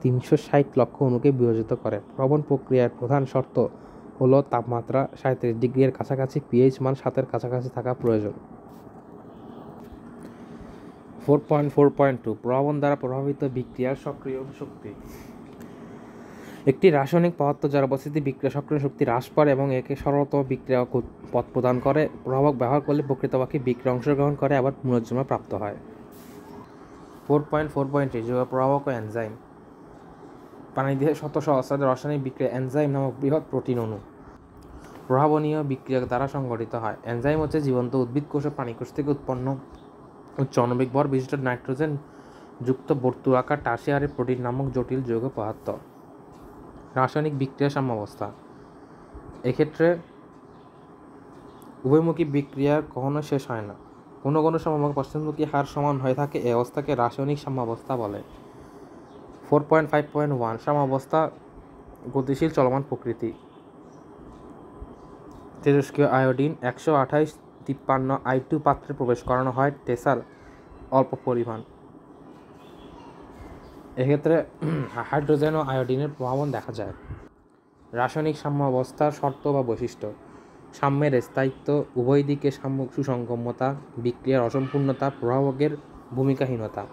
360 লক্ষ অণুকে বিয়োজিত করে। প্রবণ প্রক্রিয়ার প্রধান শর্ত হলো তাপমাত্রা 37 ডিগ্রি এর কাছাকাছি, pH মান 7 এর কাছাকাছি থাকা প্রয়োজন। 4.4.2 প্রভাবন দ্বারা প্রভাবিত বিক্রিয়ার সক্রিয়ণ শক্তি: একটি রাসায়নিক পদার্থ যার উপস্থিতি বিক্রিয়া সক্রিয় শক্তি হ্রাস পায় এবং একে সরলতম বিক্রিয়া পথ প্রদান করে। প্রভাবক ব্যবহার করলে প্রকৃতপক্ষে বিক্রিয়া অংশগ্রহণ করে আবার পুনর্জন্ম প্রাপ্ত হয়। 4.4.3 জৈব প্রভাবক ও এনজাইম। প্রাণীদেহে শত সহস্র রাসায়নিক বিক্রিয়া এনজাইম নামক বৃহৎ প্রোটিন অণু প্রভাবনীয় বিক্রিয়া দ্বারা সংঘটিত হয়। এনজাইম হচ্ছে জীবন্ত উদ্ভিদ কোষ ও প্রাণীকোষ থেকে উৎপন্ন উচ্চ আণবিক ভর বিশিষ্ট নাইট্রোজেন যুক্ত বর্তুলাকার টারশিয়ারি প্রোটিন নামক জটিল যৌগ পদার্থ। রাসায়নিক বিক্রিয়া সাম্যাবস্থা: এক্ষেত্রে উভয়মুখী বিক্রিয়া কখনো শেষ হয় না। কোনো কোনো সময় পশ্চাৎমুখী হার সমান হয়ে থাকে। এই অবস্থাকে রাসায়নিক সাম্যাবস্থা বলে। 4.5.1 সাম্যাবস্থা গতিশীল চলমান প্রকৃতি। তেজস্ক্রিয় আয়োডিন 128-53 I2 পাত্রে প্রবেশ করানো হয়। টেসার অল্প পরিমাণ। এক্ষেত্রে হাইড্রোজেন ও আয়োডিনের প্রভাবন দেখা যায়। রাসায়নিক সাম্যাবস্থার শর্ত বা বৈশিষ্ট্য: সাম্যের স্থায়িত্ব, উভয় দিকে সুসঙ্গমতা, বিক্রিয়ার অসম্পূর্ণতা, প্রভাবকের ভূমিকাহীনতা।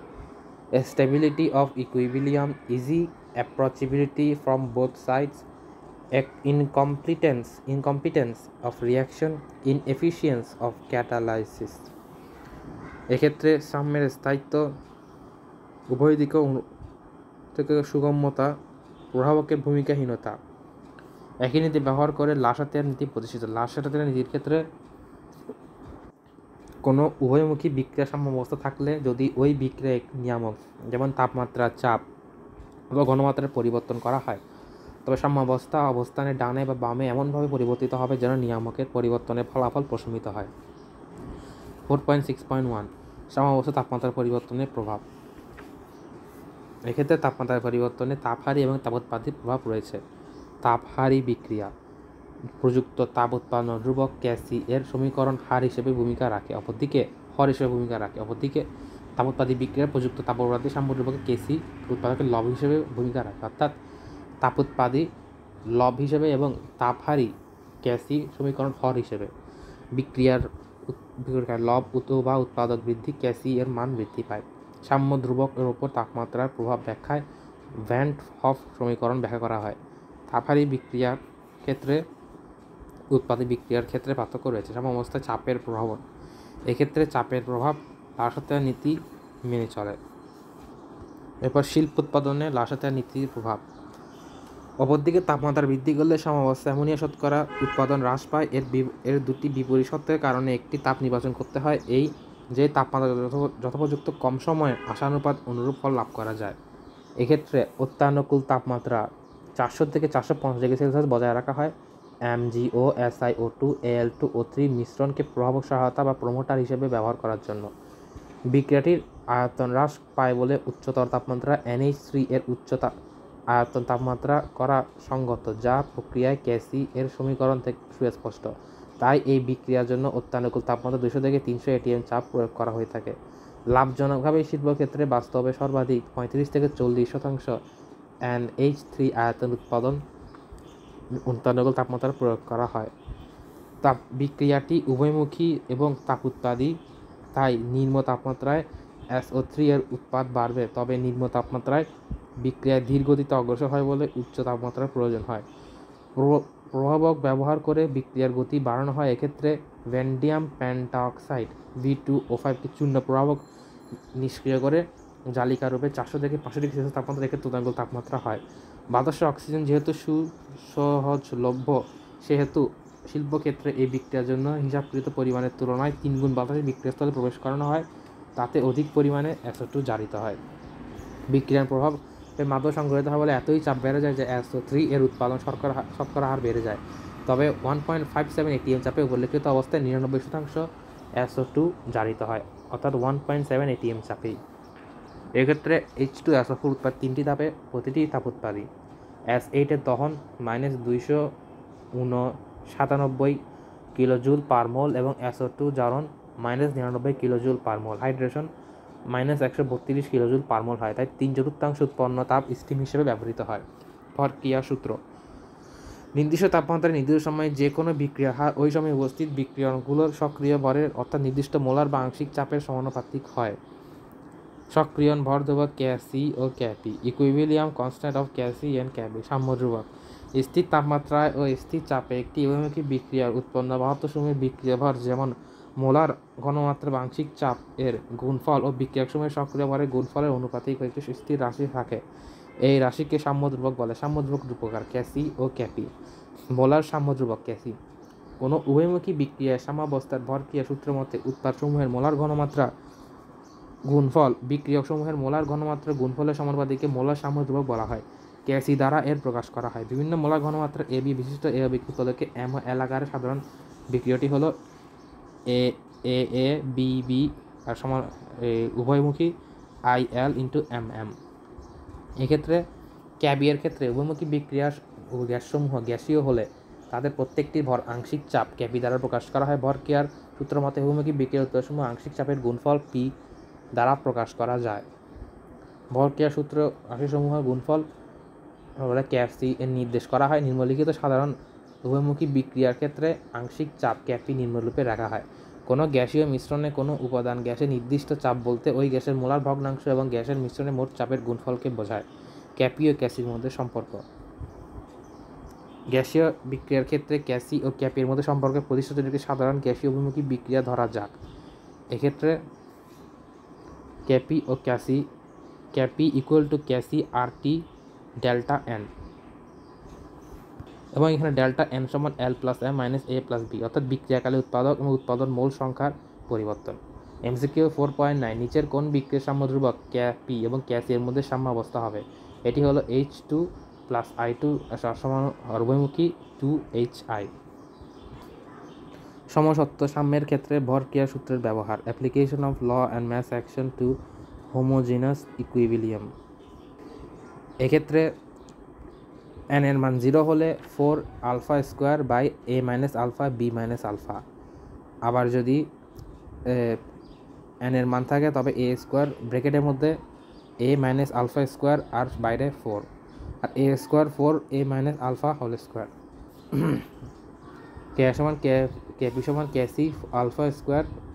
Stability of equilibrium, easy approachability from both sides, incompetence of reaction, inefficience of catalysis. এক্ষেত্রে সাম্যের স্থায়িত্ব, উভয় দিকে থেকে সুগম্যতা, প্রভাবকের ভূমিকাহীনতা। একই নীতি ব্যবহার করে লাসাতের নীতি প্রতিষ্ঠিত। লাসাতের নীতির ক্ষেত্রে কোনো উভয়মুখী বিক্রিয়া সাম্যাবস্থা থাকলে যদি ওই বিক্রিয়া একটি নিয়ামক, যেমন তাপমাত্রা, চাপ বা ঘনমাত্রার পরিবর্তন করা হয়, তবে সাম্যাবস্থা অবস্থানের ডানে বা বামে এমনভাবে পরিবর্তিত হবে যেন নিয়ামকের পরিবর্তনের ফলাফল প্রশমিত হয়। 4.6.1 সাম্যাবস্থা তাপমাত্রার পরিবর্তনের প্রভাব। এক্ষেত্রে তাপমাত্রার পরিবর্তনে তাপহারী এবং তাপোৎপাদী প্রভাব রয়েছে। তাপহারী বিক্রিয়া প্রযুক্ত তাপ উৎপাদন ধ্রুবক ক্যাসি এর সমীকরণ হার হিসেবে ভূমিকা রাখে, অপরদিকে তাপোৎপাদী বিক্রিয়ার প্রযুক্ত তাপপ্রবাহী সাম্য ধ্রুবকে কেসি উৎপাদকের লব হিসেবে ভূমিকা রাখে, অর্থাৎ তাপোৎপাদী লব হিসেবে এবং তাপহারী ক্যাসি সমীকরণ হর হিসেবে। বিক্রিয়ার লব বা উৎপাদক বৃদ্ধি, ক্যাসি এর মান বৃদ্ধি পায়। সাম্য ধ্রুবক এর উপর তাপমাত্রার প্রভাব ব্যাখ্যায় ভ্যান হফ সমীকরণ ব্যাখ্যা করা হয়। তাপহারী বিক্রিয়ার ক্ষেত্রে উৎপাদী বিক্রিয়ার ক্ষেত্রে পার্থক্য রয়েছে। সাম্যাবস্থায় চাপের প্রভাবন। এক্ষেত্রে চাপের প্রভাব লাসাতের নীতি মেনে চলে। এরপর শিল্প উৎপাদনে লাসাতের নীতির প্রভাব। অপরদিকে তাপমাত্রা বৃদ্ধি করলে সাম্যাবস্থায় অ্যামোনিয়া শতকরা উৎপাদন হ্রাস পায়। এর দুটি বিপরীত শর্তের কারণে একটি তাপ নির্বাচন করতে হয়, যে তাপমাত্রা যথোপযুক্ত কম সময়ে আশানুপাত অনুরূপ ফল লাভ করা যায়। এক্ষেত্রে অত্যানুকূল তাপমাত্রা 400 থেকে 450 ডিগ্রি সেলসিয়াস বজায় রাখা হয়। MgO, SiO2, Al2O3 মিশ্রণকে প্রভাবক সহায়তা বা প্রমোটার হিসেবে ব্যবহার করার জন্য। বিক্রিয়াটির আয়তন হ্রাস পায় বলে উচ্চতর তাপমাত্রা NH3 এর আয়তন তাপমাত্রা করা সঙ্গত, যা প্রক্রিয়ায় ক্যাসি এর সমীকরণ থেকে সুস্পষ্ট। তাই এই বিক্রিয়ার জন্য অত্যানুকূল তাপমাত্রা 200 থেকে 300 ATM চাপ প্রয়োগ করা হয়ে থাকে। লাভজনকভাবে শিল্পক্ষেত্রে বাস্তবে সর্বাধিক 35 থেকে 40% NH3 আয়তন উৎপাদন অত্যানুকূল তাপমাত্রা প্রয়োগ করা হয়। বিক্রিয়াটি উভয়মুখী এবং তাপোৎপাদী, তাই নিম্ন তাপমাত্রায় SO3 এর উৎপাদ বাড়বে, তবে নিম্ন তাপমাত্রায় বিক্রিয়া ধীর গতিতে অগ্রসর হয় বলে উচ্চ তাপমাত্রার প্রয়োজন হয়। প্রভাবক ব্যবহার করে বিক্রিয়ার গতি বাড়ানো হয়। এক্ষেত্রে ভ্যানাডিয়াম পেন্টঅক্সাইড V2O5 কে চূর্ণ প্রভাবক নিষ্ক্রিয় করে জালিকা রূপে 400 থেকে 500 ডিগ্রি সেলসিয়াস তাপমাত্রা রেখে অত্যানুকূল তাপমাত্রা হয়। বাতাসে অক্সিজেন যেহেতু সহজলভ্য, সেহেতু শিল্পক্ষেত্রে এই বিক্রিয়ার জন্য হিসাবকৃত পরিমাণের তুলনায় 3 গুণ বাতাসে বিক্রিয়াস্থলে প্রবেশ করানো হয়, তাতে অধিক পরিমাণে SO2 জারিত হয়। বিক্রিয়ার প্রভাব মাধ্যমে সংঘটিত হয় বলে এতই চাপ বেড়ে যায় যে SO3 এর উৎপাদন শতকরা হার বেড়ে যায়। তবে 1.57 ATM চাপে উল্লেখিত অবস্থায় 99% SO2 জারিত হয়, অর্থাৎ 1.7 ATM চাপেই। এক্ষেত্রে H2SO4 উৎপাদ 3টি ধাপে, প্রতিটি তাপোৎপাদী। S8 এর দহন -297 কিলোজুল পার মোল এবং SO2 জারণ -99 কিলোজুল পার মোল। হাইড্রেশন -132 কিলোজুল পার মোল হয়, তাই 3/4 উৎপন্ন তাপ স্টিম হিসেবে ব্যবহৃত হয়। ভরক্রিয়া সূত্র: নির্দিষ্ট তাপমাত্রায় নির্দিষ্ট সময়ে যে কোনো বিক্রিয়ার হার ওই সময় উপস্থিত বিক্রিয়কগুলোর সক্রিয় ভরের অর্থাৎ নির্দিষ্ট মোলার বা আংশিক চাপের সমানুপাতিক হয়। সক্রিয়ণ ভর ধ্রুবক Kc ও Kp, equilibrium constant of Kc and Kp। সাম্য ধ্রুবক: স্থির তাপমাত্রায় ও স্থির চাপে একটি উভয়মুখী বিক্রিয়ার উৎপন্ন পদার্থসমূহের বিক্রিয়া ভর, যেমন মোলার ঘনমাত্রা বা আংশিক চাপ এর গুণফল ও বিক্রিয়কসমূহের সক্রিয় ভরের গুণফলের অনুপাতিক একটি স্থির রাশি থাকে। এই রাশিকে সাম্য ধ্রুবক বলে। সাম্য ধ্রুবক রূপকার: Kc ও Kp। মোলার সাম্য ধ্রুবক Kc। কোনো উভয়মুখী বিক্রিয়ায় সাম্যাবস্থার ভরক্রিয়া সূত্র মতে উৎপাদসমূহের মোলার ঘনমাত্রা গুণফল বিক্রিয়কসমূহের মোলার ঘনমাত্রা গুণফলের সমানুপাতিকে মোলার সাম্য ধ্রুবক বলা হয়। Kc দ্বারা এর প্রকাশ করা হয়। বিভিন্ন মোলার ঘনমাত্রা AB বিশিষ্ট এ বিক্রিয়ক দলকে M ও L আকারে সাধারণ বিক্রিয়টি হলো AABB আর উভয়মুখী IL/MM। এক্ষেত্রে Kb এর ক্ষেত্রে উভয়মুখী বিক্রিয়ার গ্যাসসমূহ গ্যাসীয় হলে তাদের প্রত্যেকটির ভর আংশিক চাপ Kp দ্বারা প্রকাশ করা হয়। ভরক্রিয়ার সূত্র মতে উভয়মুখী বিক্রিয়ার উৎপাদসমূহ আংশিক চাপের গুণফল P দ্বারা প্রকাশ করা যায়। ভরক্রিয়া সূত্র রাশিসমূহের গুণফল Kc এর নির্দেশ করা হয়। নিম্নলিখিত সাধারণ উভয়মুখী বিক্রিয়ার ক্ষেত্রে আংশিক চাপ Kp নিম্নরূপে রাখা হয়। কোনো গ্যাসীয় মিশ্রণে কোনো উপাদান গ্যাসের নির্দিষ্ট চাপ বলতে ওই গ্যাসের মোলার ভগ্নাংশ এবং গ্যাসের মিশ্রণে মোট চাপের গুণফলকে বোঝায়। Kp ও Kcর মধ্যে সম্পর্ক: গ্যাসীয় বিক্রিয়ার ক্ষেত্রে Kc ও Kp এর মধ্যে সম্পর্কের প্রতিষ্ঠার একটি সাধারণ গ্যাসীয় উভয়মুখী বিক্রিয়া ধরা যাক। এক্ষেত্রে Kp ও Kp = Kc RT delta n, এবং এখানে ডেল্টা n সমান L+M - A+B, অর্থাৎ বিক্রিয়াকালে উৎপাদক এবং উৎপাদন মোল সংখ্যার পরিবর্তন। MCQ 4.9 নিচের কোন বিক্রিয়ার সাম্য ধ্রুবক Kp এবং Kc এর মধ্যে সাম্যাবস্থা হবে? এটি হলো H2 + I2 সমান উভয়মুখী 2HI। সমসত্ব সাম্যের ক্ষেত্রে ভরক্রিয়া সূত্রের ব্যবহার। Application of law and mass action to homogeneous equilibrium. এক্ষেত্রে n এর মান 0 হলে 4α² (a - α b - α). আবার যদি n এর মান থাকে তবে a² ব্র্যাকেটের মধ্যে a - α² আর বাইরে 4, আর a² 4 a - α²। Kp সমান Kc α²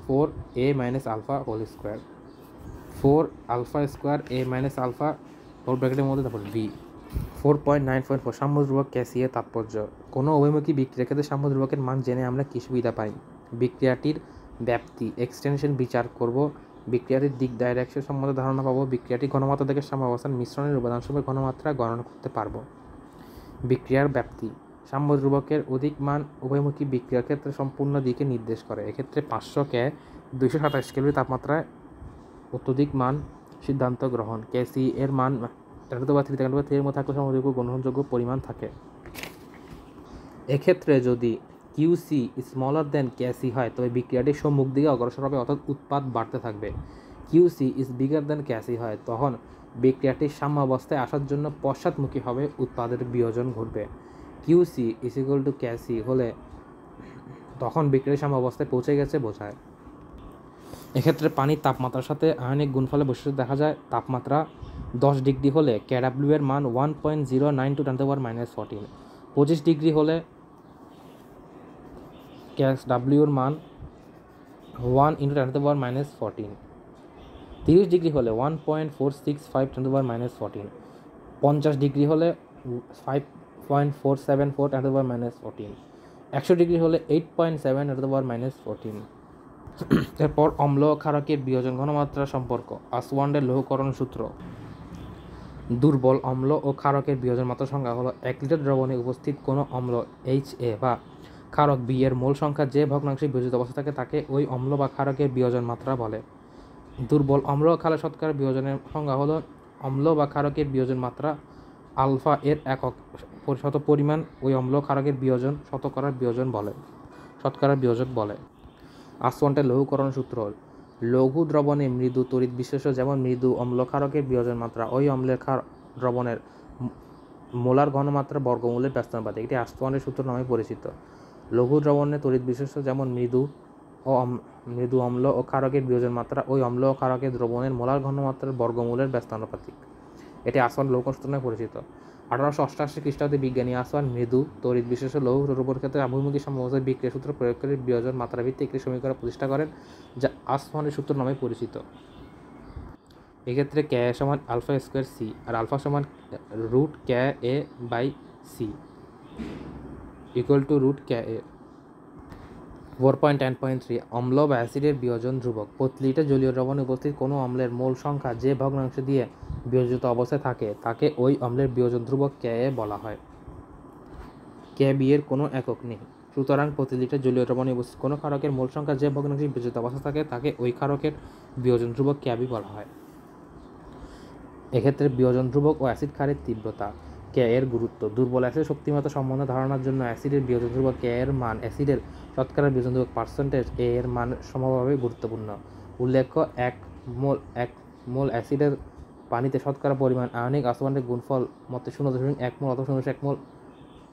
4 a - α² 4α² a - α হোল ব্র্যাকেটের মধ্যে তারপর v। 4.9.4 সাম্য ধ্রুবক Kc এর তাৎপর্য। কোনো উভয়মুখী বিক্রিয়ার ক্ষেত্রে সাম্য ধ্রুবকের মান জেনে আমরা কী সুবিধা পাই? বিক্রিয়াটির ব্যাপ্তি এক্সটেনশন বিচার করব, বিক্রিয়াটির দিক ডাইরেকশন সম্বন্ধে ধারণা পাবো, বিক্রিয়াটির ঘনমাত্রা থেকে সাম্যাবস্থান মিশ্রণের উপাদানসমূহের ঘনমাত্রা গণনা করতে পারবো। বিক্রিয়ার ব্যাপ্তি সাম্য ধ্রুবকের অধিক মান উভয়মুখী বিক্রিয়ার ক্ষেত্রে সম্পূর্ণ দিকে নির্দেশ করে। এক্ষেত্রে 500 K 227 কেলভিন তাপমাত্রায় অত্যধিক মান সিদ্ধান্ত গ্রহণ। Kc এর মান 10⁻³ 10⁻³ এর মধ্যে থাকলে সমযোগ্য গ্রহণযোগ্য পরিমাণ থাকে। এক্ষেত্রে যদি কিউসি স্মলার দেন কেসি হয় তবে বিক্রিয়াটি সম্মুখ দিকে অগ্রসর হবে, অর্থাৎ উৎপাদ বাড়তে থাকবে। কিউসি ইজ বিগার দেন কেসি হয় তখন বিক্রিয়াটি সাম্যাবস্থায় আসার জন্য পশ্চাৎমুখী হবে, উৎপাদের বিয়োজন ঘটবে। QC is equal to KC হলে তখন বিক্রিয়াটি সাম্যাবস্থায় পৌঁছে গেছে বোঝায়। এক্ষেত্রে পানির তাপমাত্রার সাথে আয়নিক গুণফলের বৈশিষ্ট্য দেখা যায়। তাপমাত্রা 10 ডিগ্রি হলে কেডাব্লিউ এর মান 1.092 10⁻14, 25 ডিগ্রি হলে কেএসডাব্লিউ এর মান 1 × 10⁻14, 30 ডিগ্রি হলে 1.465 10⁻14, 50 ডিগ্রি হলে 5.474 10⁻14, 100 ডিগ্রি হলে 8.7 10⁻14। এরপর অম্ল ও ক্ষারকের বিয়োজন ঘনমাত্রা সম্পর্ক। আসওয়ান্ডের লৌহকরণ সূত্র। দুর্বল অম্ল ও ক্ষারকের বিয়োজন মাত্রা সংজ্ঞা হলো 1 লিটার দ্রবণে উপস্থিত কোনো অম্ল HA বা ক্ষারক B এর মোল সংখ্যা যে ভগ্নাংশে বিয়োজিত অবস্থা থাকে তাকে ওই অম্ল বা ক্ষারকের বিয়োজন মাত্রা বলে। দুর্বল অম্ল ও ক্ষারের শতকরা বিয়োজনের সংজ্ঞা হলো অম্ল বা ক্ষারকের বিয়োজন মাত্রা আলফা এর একক শত পরিমাণ ওই অম্ল ক্ষারকের বিয়োজন শতকরার বিয়োজন বলে, শতকরার বিয়োজক বলে। আসওয়ান্ডের লৌহকরণ সূত্র। লঘু দ্রবণে মৃদু তড়িৎ বিশেষ্য যেমন মৃদু অম্ল ক্ষারকের বিয়োজন মাত্রা ওই অম্লের দ্রবণের মোলার ঘনমাত্রা বর্গমূলের ব্যস্তানুপাতিক, এটি আসওয়ান্ডের সূত্র নামে পরিচিত। লঘু দ্রবণে তড়িৎ বিশেষ্য যেমন মৃদু অম্ল ও ক্ষারকের বিয়োজন মাত্রা ওই অম্ল ও ক্ষারকের দ্রবণের মোলার ঘনমাত্রার বর্গমূলের ব্যস্তানুপাতিক, এটি আসওয়ান্ড লৌহকরণ সূত্র নামে পরিচিত। 1888 খ্রিস্টাব্দে বিজ্ঞানী আসওয়ান্ড মৃদু তড়িৎ বিশেষ্য লৌহ দ্রব্যের ক্ষেত্রে অভিমুখী সাম্যাবস্থায় বিক্রিয়া সূত্র প্রয়োগ করে বিয়োজন মাত্রাভিত্তিক একটি সমীকরণ প্রতিষ্ঠা করেন যা আসওয়ান্ডের সূত্র নামে পরিচিত। এক্ষেত্রে কে সমান আলফা স্কোয়ার সি আর আলফা সমান root K a by C equal to root K a. 4.10.3 অম্ল বা অ্যাসিডের বিয়োজন ধ্রুবক। প্রতি লিটার জলীয় দ্রবণে উপস্থিত কোনো অম্লের মোল সংখ্যা যে ভগ্নাংশ দিয়ে বিয়োজিত অবস্থায় থাকে তাকে ওই অম্লের বিয়োজন ধ্রুবক কে এ বলা হয়। কে বি এর কোনো একক নেই, সুতরাং প্রতি লিটার জলীয় দ্রবণে উপস্থিত কোনো ক্ষারকের মোল সংখ্যা যে ভগ্নাংশে বিয়োজিত অবস্থায় থাকে তাকে ওই ক্ষারকের বিয়োজন ধ্রুবক কে বি বলা হয়। এক্ষেত্রে বিয়োজন ধ্রুবক ও অ্যাসিড ক্ষারের তীব্রতা। কে এর গুরুত্ব। দুর্বল অ্যাসিড শক্তিমত্তা সম্বন্ধে ধারণার জন্য অ্যাসিডের বিয়োজন ধ্রুবক কে এর মান অ্যাসিডের শতকরা বিয়োজন ধ্রুবক পার্সেন্টেজ এ এর মান সমভাবে গুরুত্বপূর্ণ। উল্লেখ্য 1 মোল অ্যাসিডের পানিতে শতকরা পরিমাণ আয়নিক আসওয়ান্ডের গুণফল মতে 0.1 মোল অথবা 0.1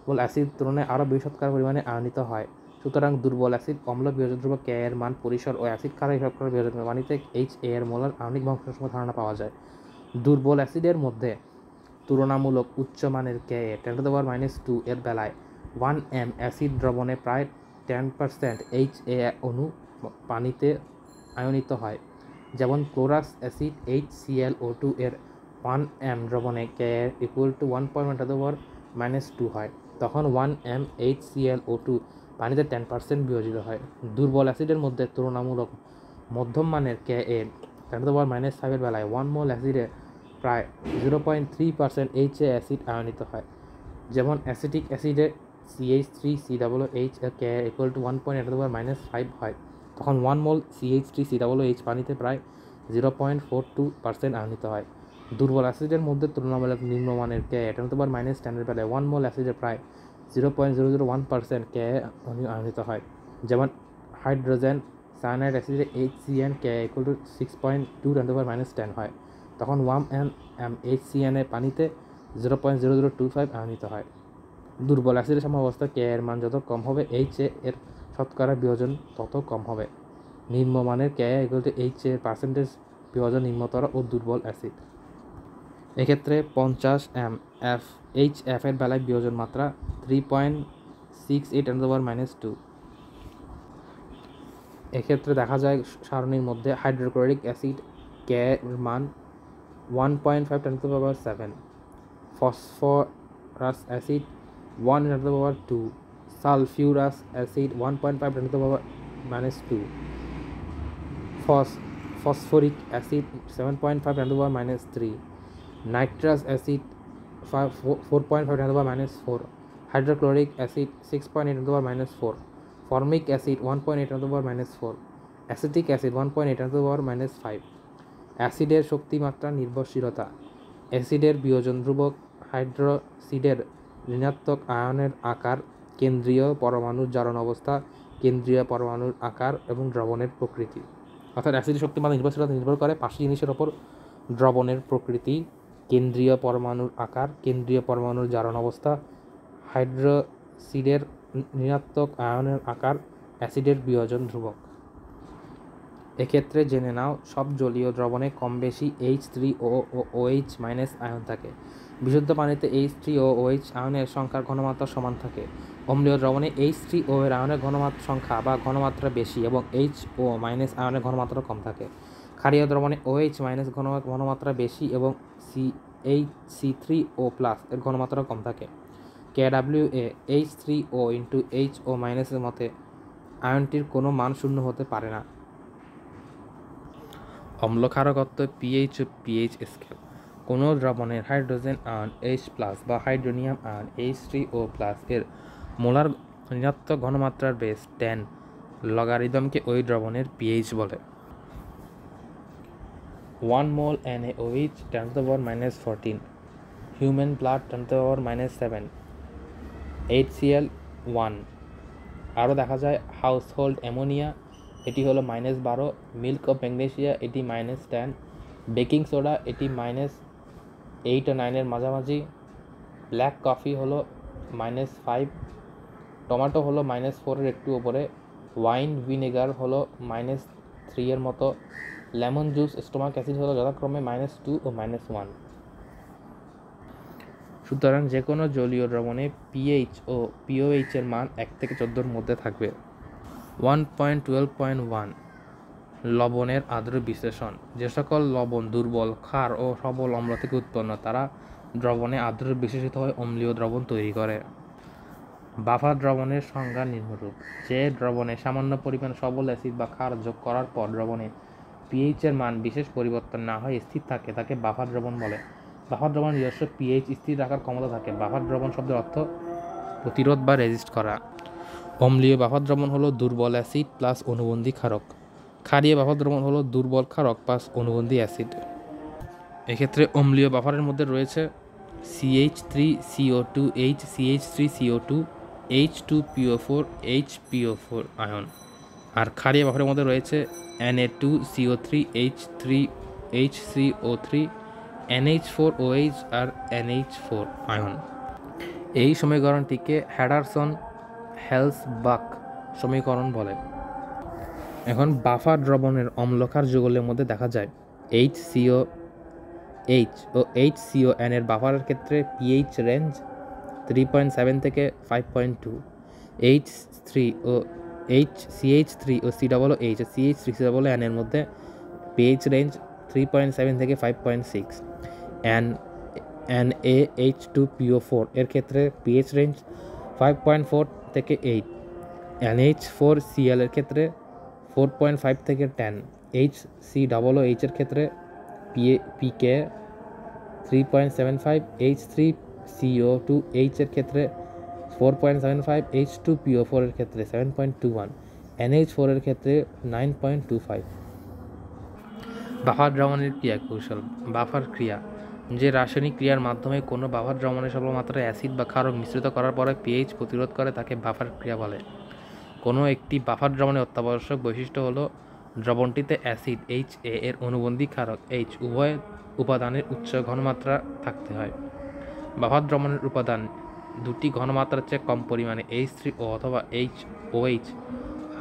মোল অ্যাসিড তুলনায় আরও বেশি শতকরা পরিমাণে আয়নিত হয়। সুতরাং দুর্বল অ্যাসিড অম্ল বিয়োজন ধ্রুবক কে এর মান পরিসর ও অ্যাসিড ক্ষারের শতকরা বিয়োজন পানিতে HA এর মোলার আয়নিক ভগ্নাংশ ধারণা পাওয়া যায়। দুর্বল অ্যাসিডের মধ্যে তুলনামূলক উচ্চ মানের কে এ 10⁻² এর বেলায় 1 m অ্যাসিড দ্রবণে প্রায় 10% HA অণু পানিতে আয়নিত হয়, যেমন ক্লোরাস অ্যাসিড HClO2 এর 1 m দ্রবণে কে এ ইকুয়াল টু 1.10⁻² হয়, তখন 1 m HClO2 পানিতে 10% বিয়োজিত হয়। দুর্বল অ্যাসিডের মধ্যে তুলনামূলক মধ্যম মানের কে এ 10⁻5 এর বেলায় 1 মোল অ্যাসিডে প্রায় 0.3% HA অ্যাসিড আয়নিত হয়, যেমন অ্যাসিটিক অ্যাসিডে CH3COOH এর কে ইকুয়াল টু 1.10⁻5 হয়, তখন 1 মোল CH3COOH পানিতে প্রায় 0.42% আয়নিত হয়। দুর্বল অ্যাসিডের মধ্যে তুলনামূলক নিম্নমানের কে 10⁻10 এর বেলায় 1 মোল অ্যাসিডে প্রায় 0.001% কে আয়নিত হয়, যেমন হাইড্রোজেন সায়ানাইড অ্যাসিডে HCN কে ইকুয়াল টু 6.2 10⁻10 হয়, তখন 1 m HCN এ পানিতে 0.0025 আয়নিত হয়। দুর্বল অ্যাসিডের সাম্যাবস্থা কে এর মান যত কম হবে HA এর শতকরা বিয়োজন তত কম হবে। নিম্নমানের কে ইকুয়াল টু HA এর পার্সেন্টেজ বিয়োজন নিম্নতর ও দুর্বল অ্যাসিড। এক্ষেত্রে 50 m HF এর বেলায় বিয়োজন মাত্রা 3.68 10⁻²। এক্ষেত্রে দেখা যায় সারণীর মধ্যে হাইড্রোক্লোরিক অ্যাসিড কে এর মান 1.5 10⁻7, phosphorus acid 1 10⁻2, sulphurous acid 1.5 10⁻2, phosphoric acid 7.5 10⁻3, nitrous acid 4.5 10⁻4, hydrochloric acid 6.8 10⁻4, formic acid 1.8 10⁻4, acetic acid 1.8 10⁻5। অ্যাসিডের শক্তিমাত্রা নির্ভরশীলতা। অ্যাসিডের বিয়োজন ধ্রুবক, হাইড্রোসিডের ঋণাত্মক আয়নের আকার, কেন্দ্রীয় পরমাণুর জারণ অবস্থা, কেন্দ্রীয় পরমাণুর আকার এবং দ্রবণের প্রকৃতি। অর্থাৎ অ্যাসিডের শক্তি বা নির্ভরশীলতা নির্ভর করে 5টি জিনিসের ওপর: দ্রবণের প্রকৃতি, কেন্দ্রীয় পরমাণুর আকার, কেন্দ্রীয় পরমাণুর জারণ অবস্থা, হাইড্রোসিডের ঋণাত্মক আয়নের আকার, অ্যাসিডের বিয়োজন ধ্রুবক। এক্ষেত্রে জেনে নাও, সব জলীয় দ্রবণে কম বেশি H3O ও OH- আয়ন থাকে। বিশুদ্ধ পানিতে H3O ও OH আয়নের সংখ্যার ঘনমাত্রা সমান থাকে। অম্লীয় দ্রবণে H3O এর আয়নের ঘনমাত্রা সংখ্যা বা ঘনমাত্রা বেশি এবং HO- আয়নের ঘনমাত্রা কম থাকে। ক্ষারীয় দ্রবণে OH- ঘনমাত্রা বেশি এবং C3O+ এর ঘনমাত্রা কম থাকে। KWA H3O × HO- এর মতে আয়নটির কোনো মান শূন্য হতে পারে না। অম্ল ক্ষারকত্ব, পিএইচ ও পিএইচ স্কেল। কোনো দ্রবণের হাইড্রোজেন আয়ন H+ বা হাইড্রোনিয়াম আয়ন H3O+ এর মোলার ঋণাত্মক ঘনমাত্রার বেস 10 লগারিদমকে ওই দ্রবণের পিএইচ বলে। 1 mol NaOH 10⁻⁻14, human blood 10⁻⁻7, HCl 1। আরও দেখা যায় হাউসহোল্ড অ্যামোনিয়া, এটি হলো -12, মিল্ক অফ ম্যাগনেসিয়া এটি -10, বেকিং সোডা এটি -8 ও 9 এর মাঝামাঝি, ব্ল্যাক কফি হলো -5, টমেটো হলো -4 এর একটু ওপরে, ওয়াইন ভিনেগার হলো -3 এর মতো, লেমন জুস, স্টোমাক অ্যাসিড হলো যথাক্রমে -2 ও -1। সুতরাং যে কোনো জলীয় দ্রবণে পিএইচ ও পিওএইচ এর মান 1 থেকে 14 এর মধ্যে থাকবে। 1.12.1 লবণের আর্দ্র বিশ্লেষণ। যে সকল লবণ দুর্বল ক্ষার ও সবল অম্ল থেকে উৎপন্ন, তারা দ্রবণে আর্দ্র বিশ্লেষিত হয়ে অম্লীয় দ্রবণ তৈরি করে। বাফার দ্রবণের সংজ্ঞা নিম্নরূপ: যে দ্রবণে সামান্য পরিমাণ সবল অ্যাসিড বা ক্ষার যোগ করার পর দ্রবণে পিএইচ এর মান বিশেষ পরিবর্তন না হয় স্থির থাকে, তাকে বাফার দ্রবণ বলে। বাফার দ্রবণের নিজস্ব পিএইচ স্থির রাখার ক্ষমতা থাকে। বাফার দ্রবণ শব্দের অর্থ প্রতিরোধ বা রেজিস্ট করা। অম্লীয় বাফার দ্রবণ হলো দুর্বল অ্যাসিড প্লাস অনুবন্ধী ক্ষারক। ক্ষারীয় বাফার দ্রবণ হলো দুর্বল ক্ষারক প্লাস অনুবন্ধী অ্যাসিড। এক্ষেত্রে অম্লীয় বাফারের মধ্যে রয়েছে CH3CO2 HCH3CO2 H2PO4 HPO4 ion. আর ক্ষারীয় বাফারের মধ্যে রয়েছে Na2CO3 H3HCO3 NH4OH আর NH4 আয়ন। এই সমীকরণটিকে হ্যাডারসন-হেলসবাখ সমীকরণ বলে। এখন বাফার দ্রবণের অম্লক্ষার যুগলের মধ্যে দেখা যায় HCOH ও HCON এর বাফারের ক্ষেত্রে পিএইচ রেঞ্জ 3.7 থেকে 5.2, CH3 ও COOH CH3COON এর মধ্যে পিএইচ রেঞ্জ 3.7 থেকে 5.6, NaH2PO4 এর ক্ষেত্রে পিএইচ রেঞ্জ 5.4 থেকে 8, NH4Cl এর ক্ষেত্রে 4.5 থেকে 10, HCOOH এর ক্ষেত্রে PK 3.75, H3CO2H এর ক্ষেত্রে 4.75, H2PO4 এর ক্ষেত্রে 7.21, NH4 এর ক্ষেত্রে 9.25। বাফার দ্রবণের ক্রিয়া কৌশল। বাফার ক্রিয়া: যে রাসায়নিক ক্রিয়ার মাধ্যমে কোনো বাফার দ্রবণে স্বল্পমাত্রা অ্যাসিড বা ক্ষারক মিশ্রিত করার পরে পিএইচ প্রতিরোধ করে, তাকে বাফার ক্রিয়া বলে। কোনো একটি বাফার দ্রবণের অত্যাবশ্যক বৈশিষ্ট্য হলো দ্রবণটিতে অ্যাসিড HA এর অনুবন্ধী ক্ষারক H উভয় উপাদানের উচ্চ ঘনমাত্রা থাকতে হয়। বাফার দ্রবণের উপাদান দুটি ঘনমাত্রার চেয়ে কম পরিমাণে H3O অথবা HOH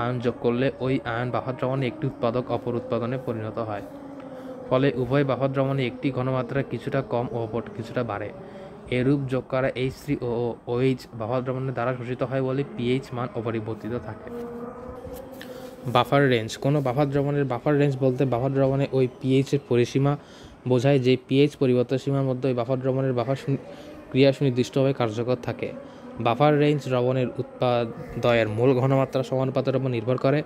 আয়ন যোগ করলে ওই আয়ন বাফার দ্রবণে একটি উৎপাদক অপর উৎপাদনে পরিণত হয়। ফলে উভয় বাফার দ্রবণে একটি ঘনমাত্রা কিছুটা কম ও অপর কিছুটা বাড়ে। এরূপ যোগ করা H3O ও OH বাফার দ্রবণের দ্বারা শোষিত হয় বলে পিএইচ মান অপরিবর্তিত থাকে। Buffer range. কোনো বাফার দ্রবণের বাফার রেঞ্জ বলতে বাফার দ্রবণে ওই পিএইচের পরিসীমা বোঝায় যে পিএইচ পরিবর্তন সীমার মধ্যে ওই বাফার দ্রবণের বাফার ক্রিয়া সুনির্দিষ্টভাবে কার্যকর থাকে। বাফার রেঞ্জ দ্রবণের উৎপাদয়ের মূল ঘনমাত্রা সমানুপাতের উপর নির্ভর করে।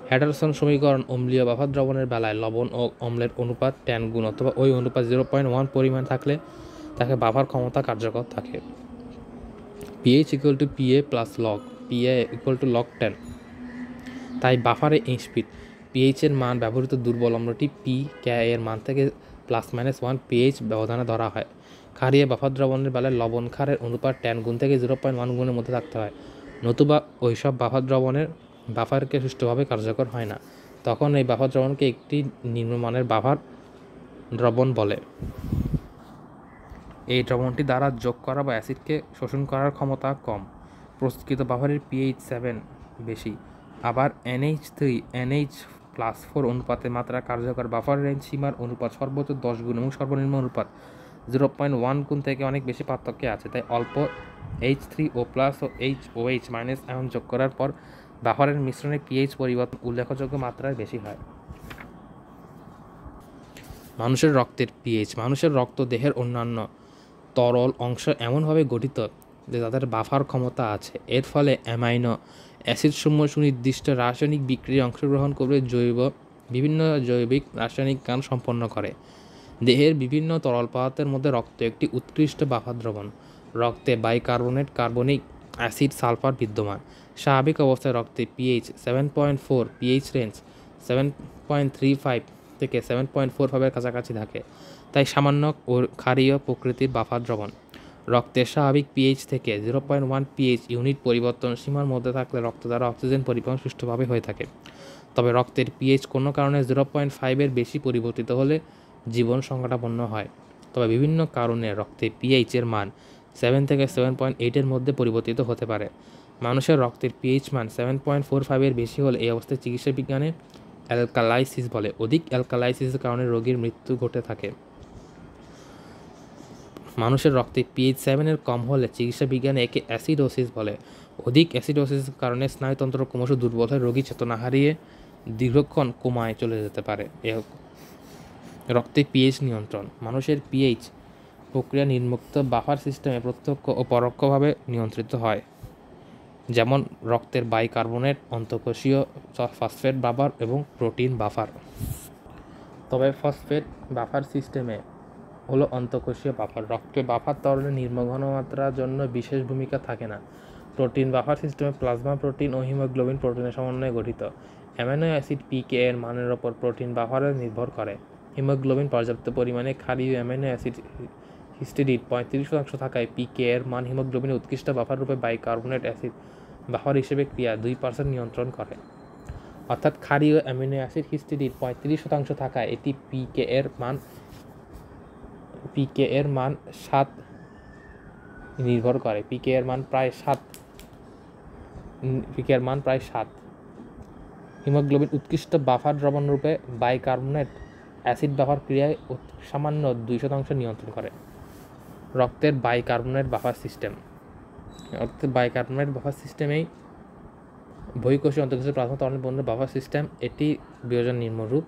হ্যাডারসন সমীকরণ অনুযায়ী বাফার দ্রবণের বেলায় লবণ ও অম্লের অনুপাত 10 গুণ অথবা ওই অনুপাত 0.1 পরিমাণ থাকলে তাকে বাফার ক্ষমতা কার্যকর থাকে। pH = PA + log, PA = log 10। তাই বাফারে ইনস্পিড পিএইচ এর মান ব্যবহৃত দুর্বল অম্লটি P Ka এর মান থেকে +-1 pH ব্যবধানে ধরা হয়। ক্ষারীয় বাফার দ্রবণের বেলায় লবণ ক্ষারের অনুপাত 10 গুণ থেকে 0.1 গুণের মধ্যে থাকতে হয়, নতুবা ওইসব বাফার দ্রবণের বাফারকে সুষ্ঠুভাবে কার্যকর হয় না। তখন এই বাফার দ্রবণকে একটি নিম্নমানের বাফার দ্রবণ বলে। এই দ্রবণটি দ্বারা যোগ করা বা অ্যাসিডকে শোষণ করার ক্ষমতা কম। প্রস্তুতকৃত বাফারের pH 7 বেশি। আবার NH3 NH+4 অনুপাতে মাত্রা কার্যকর বাফার রেঞ্জ সীমার অনুপাত সর্বোচ্চ 10 গুণ এবং সর্বনিম্ন অনুপাত 0.1 গুণ থেকে অনেক বেশি পার্থক্যে আছে। তাই অল্প H3O+ ও HOH- আয়ন যোগ করার পর বাফারের মিশ্রণে pH পরিবর্তন উল্লেখযোগ্য মাত্রায় বেশি হয়। মানুষের রক্তের pH। মানুষের রক্ত দেহের অন্যান্য তরল অংশ এমনভাবে গঠিত যে তাদের বাফার ক্ষমতা আছে। এর ফলে অ্যামাইনো অ্যাসিডসমূহ সুনির্দিষ্ট রাসায়নিক বিক্রিয়ায় অংশগ্রহণ করে বিভিন্ন জৈবিক রাসায়নিক কাজ সম্পন্ন করে। দেহের বিভিন্ন তরল পদার্থের মধ্যে রক্ত একটি উৎকৃষ্ট বাফার দ্রবণ। রক্তে বাইকার্বনেট, কার্বনিক অ্যাসিড, সালফার বিদ্যমান। স্বাভাবিক অবস্থায় রক্তে pH 7.4, pH রেঞ্জ 7.35 থেকে 7.45 এর কাছাকাছি থাকে, তাই সামান্য ক্ষারীয় প্রকৃতির বাফার দ্রবণ। রক্তের স্বাভাবিক pH থেকে 0.1 pH ইউনিট পরিবর্তন সীমার মধ্যে থাকলে রক্ত দ্বারা অক্সিজেন পরিবহন সুষ্ঠুভাবে হয়ে থাকে। তবে রক্তের pH কোনো কারণে 0.5 এর বেশি পরিবর্তিত হলে জীবন সংকটাপন্ন হয়। তবে বিভিন্ন কারণে রক্তের pH এর মান 7 থেকে 7.8 এর মধ্যে পরিবর্তিত হতে পারে। মানুষের রক্তের pH মান 7.45 এর বেশি হলে এই অবস্থায় চিকিৎসা বিজ্ঞানে অ্যালকালাইসিস বলে। অধিক অ্যালকালাইসিসের কারণে রোগীর মৃত্যু ঘটে থাকে। মানুষের রক্তে pH 7 এর কম হলে চিকিৎসা বিজ্ঞানে একে অ্যাসিডোসিস বলে। অধিক অ্যাসিডোসিসের কারণে স্নায়ুতন্ত্র ক্রমশ দুর্বল হয়ে রোগী চেতনা হারিয়ে দীর্ঘক্ষণ কোমায় চলে যেতে পারে। রক্তে pH নিয়ন্ত্রণ। মানুষের pH প্রক্রিয়া নিম্নোক্ত বাফার সিস্টেমে প্রত্যক্ষ ও পরোক্ষভাবে নিয়ন্ত্রিত হয়, যেমন রক্তের বাইকার্বনেট, অন্তঃকোষীয় ফসফেট বাফার এবং প্রোটিন বাফার। তবে ফসফেট বাফার সিস্টেমে হলো অন্তঃকোষীয় বাফার। রক্তে বাফার তরলের নিম্ন ঘনমাত্রার জন্য বিশেষ ভূমিকা থাকে না। প্রোটিন বাফার সিস্টেমে প্লাজমা প্রোটিন ও হিমোগ্লোবিন প্রোটিনের সমন্বয়ে গঠিত। অ্যামিনো অ্যাসিড PK এর মানের ওপর প্রোটিন বাফারে নির্ভর করে। হিমোগ্লোবিন পর্যাপ্ত পরিমাণে ক্ষারীয় অ্যামিনো অ্যাসিড হিস্টিডিন 35% থাকায় PK এর মান হিমোগ্লোবিনের উৎকৃষ্ট বাফার রূপে বাইকার্বনেট অ্যাসিড বাফার হিসেবে ক্রিয়া 2% নিয়ন্ত্রণ করে। অর্থাৎ ক্ষারীয় অ্যামিনো অ্যাসিড হিস্টিডিন 35% থাকায় এটি PK এর মান 7 নির্ভর করে। PK এর মান প্রায় 7। হিমোগ্লোবিন উৎকৃষ্ট বাফার দ্রবণ রূপে বাইকার্বনেট অ্যাসিড বাফার ক্রিয়ায় সামান্য 2% নিয়ন্ত্রণ করে। রক্তের বাইকার্বনেট বাফার সিস্টেম। রক্তের বাইকার্বনেট বাফার সিস্টেমেই বহিঃকোষীয় অন্তঃকোষীয় প্লাজমা তরলের বন্ধনের বাফার সিস্টেম। এটি বিয়োজন নিম্নরূপ।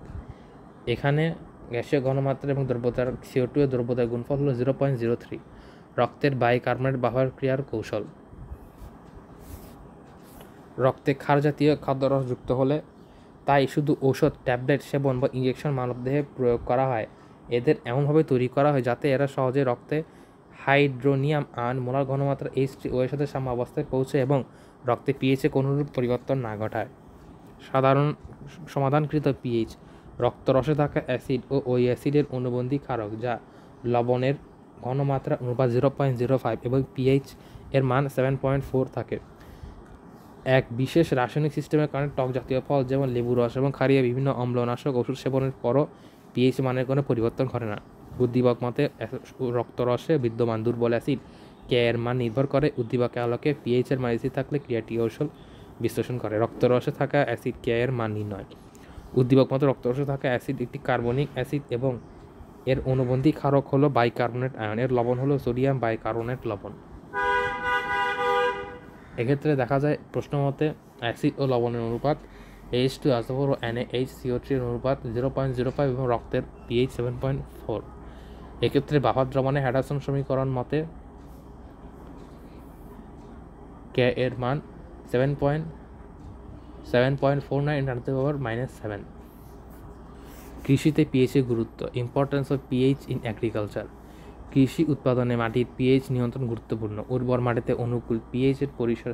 এখানে গ্যাসীয় ঘনমাত্রা এবং দ্রব্যতার CO2 এর দ্রব্যতার গুণফল হলো 0.03। রক্তের বাইকার্বনেট বাফার ক্রিয়ার কৌশল। রক্তে ক্ষার জাতীয় খাদ্যরস যুক্ত হলে তাই শুধু ঔষধ, ট্যাবলেট সেবন বা ইঞ্জেকশন মানবদেহে প্রয়োগ করা হয়। এদের এমনভাবে তৈরি করা হয় যাতে এরা সহজে রক্তে হাইড্রোনিয়াম আয়ন মোলার ঘনমাত্রা H3O এর সাথে সাম্য অবস্থায় পৌঁছে এবং রক্তে pH-এ কোনোরূপ পরিবর্তন না ঘটায়। সাধারণ সমাধানকৃত pH রক্তরসে থাকা অ্যাসিড ও ওই অ্যাসিডের অনুবন্ধী ক্ষারক, যা লবণের ঘনমাত্রা অনুপাত 0.05 এবং pH এর মান 7.4 থাকে। এক বিশেষ রাসায়নিক সিস্টেমের কারণে টক জাতীয় ফল যেমন লেবু রস এবং ক্ষারীয় বিভিন্ন অম্লনাশক ওষুধ সেবনের পরও pH মানের কোনো পরিবর্তন ঘটে না। উদ্দীপক মতে রক্তরসে বিদ্যমান দুর্বল অ্যাসিড K এর মান নির্ভর করে উদ্দীপকের আলোকে pH এর মান বেশি থাকলে ক্রিয়াটি কৌশল বিশ্লেষণ করে রক্তরসে থাকা অ্যাসিড K এর মান নির্ণয়। উদ্দীপক মতে রক্তরসে থাকা অ্যাসিড একটি কার্বনিক অ্যাসিড এবং এর অনুবন্ধী ক্ষারক হলো বাইকার্বনেট আয়ন। এর লবণ হলো সোডিয়াম বাইকার্বনেট লবণ। এক্ষেত্রে দেখা যায় প্রশ্ন মতে অ্যাসিড ও লবণের অনুপাত H2SO4 ও NaHCO3 এর অনুপাত 0.05 এবং রক্তের pH 7.4। এক্ষেত্রে বাফার দ্রবণে হ্যাডারসন সমীকরণ মতে K এর মান 7.49 × 10⁻⁻7। কৃষিতে pH এর গুরুত্ব। Importance of pH in agriculture. কৃষি উৎপাদনে মাটির pH নিয়ন্ত্রণ গুরুত্বপূর্ণ। উর্বর মাটিতে অনুকূল pH এর পরিসর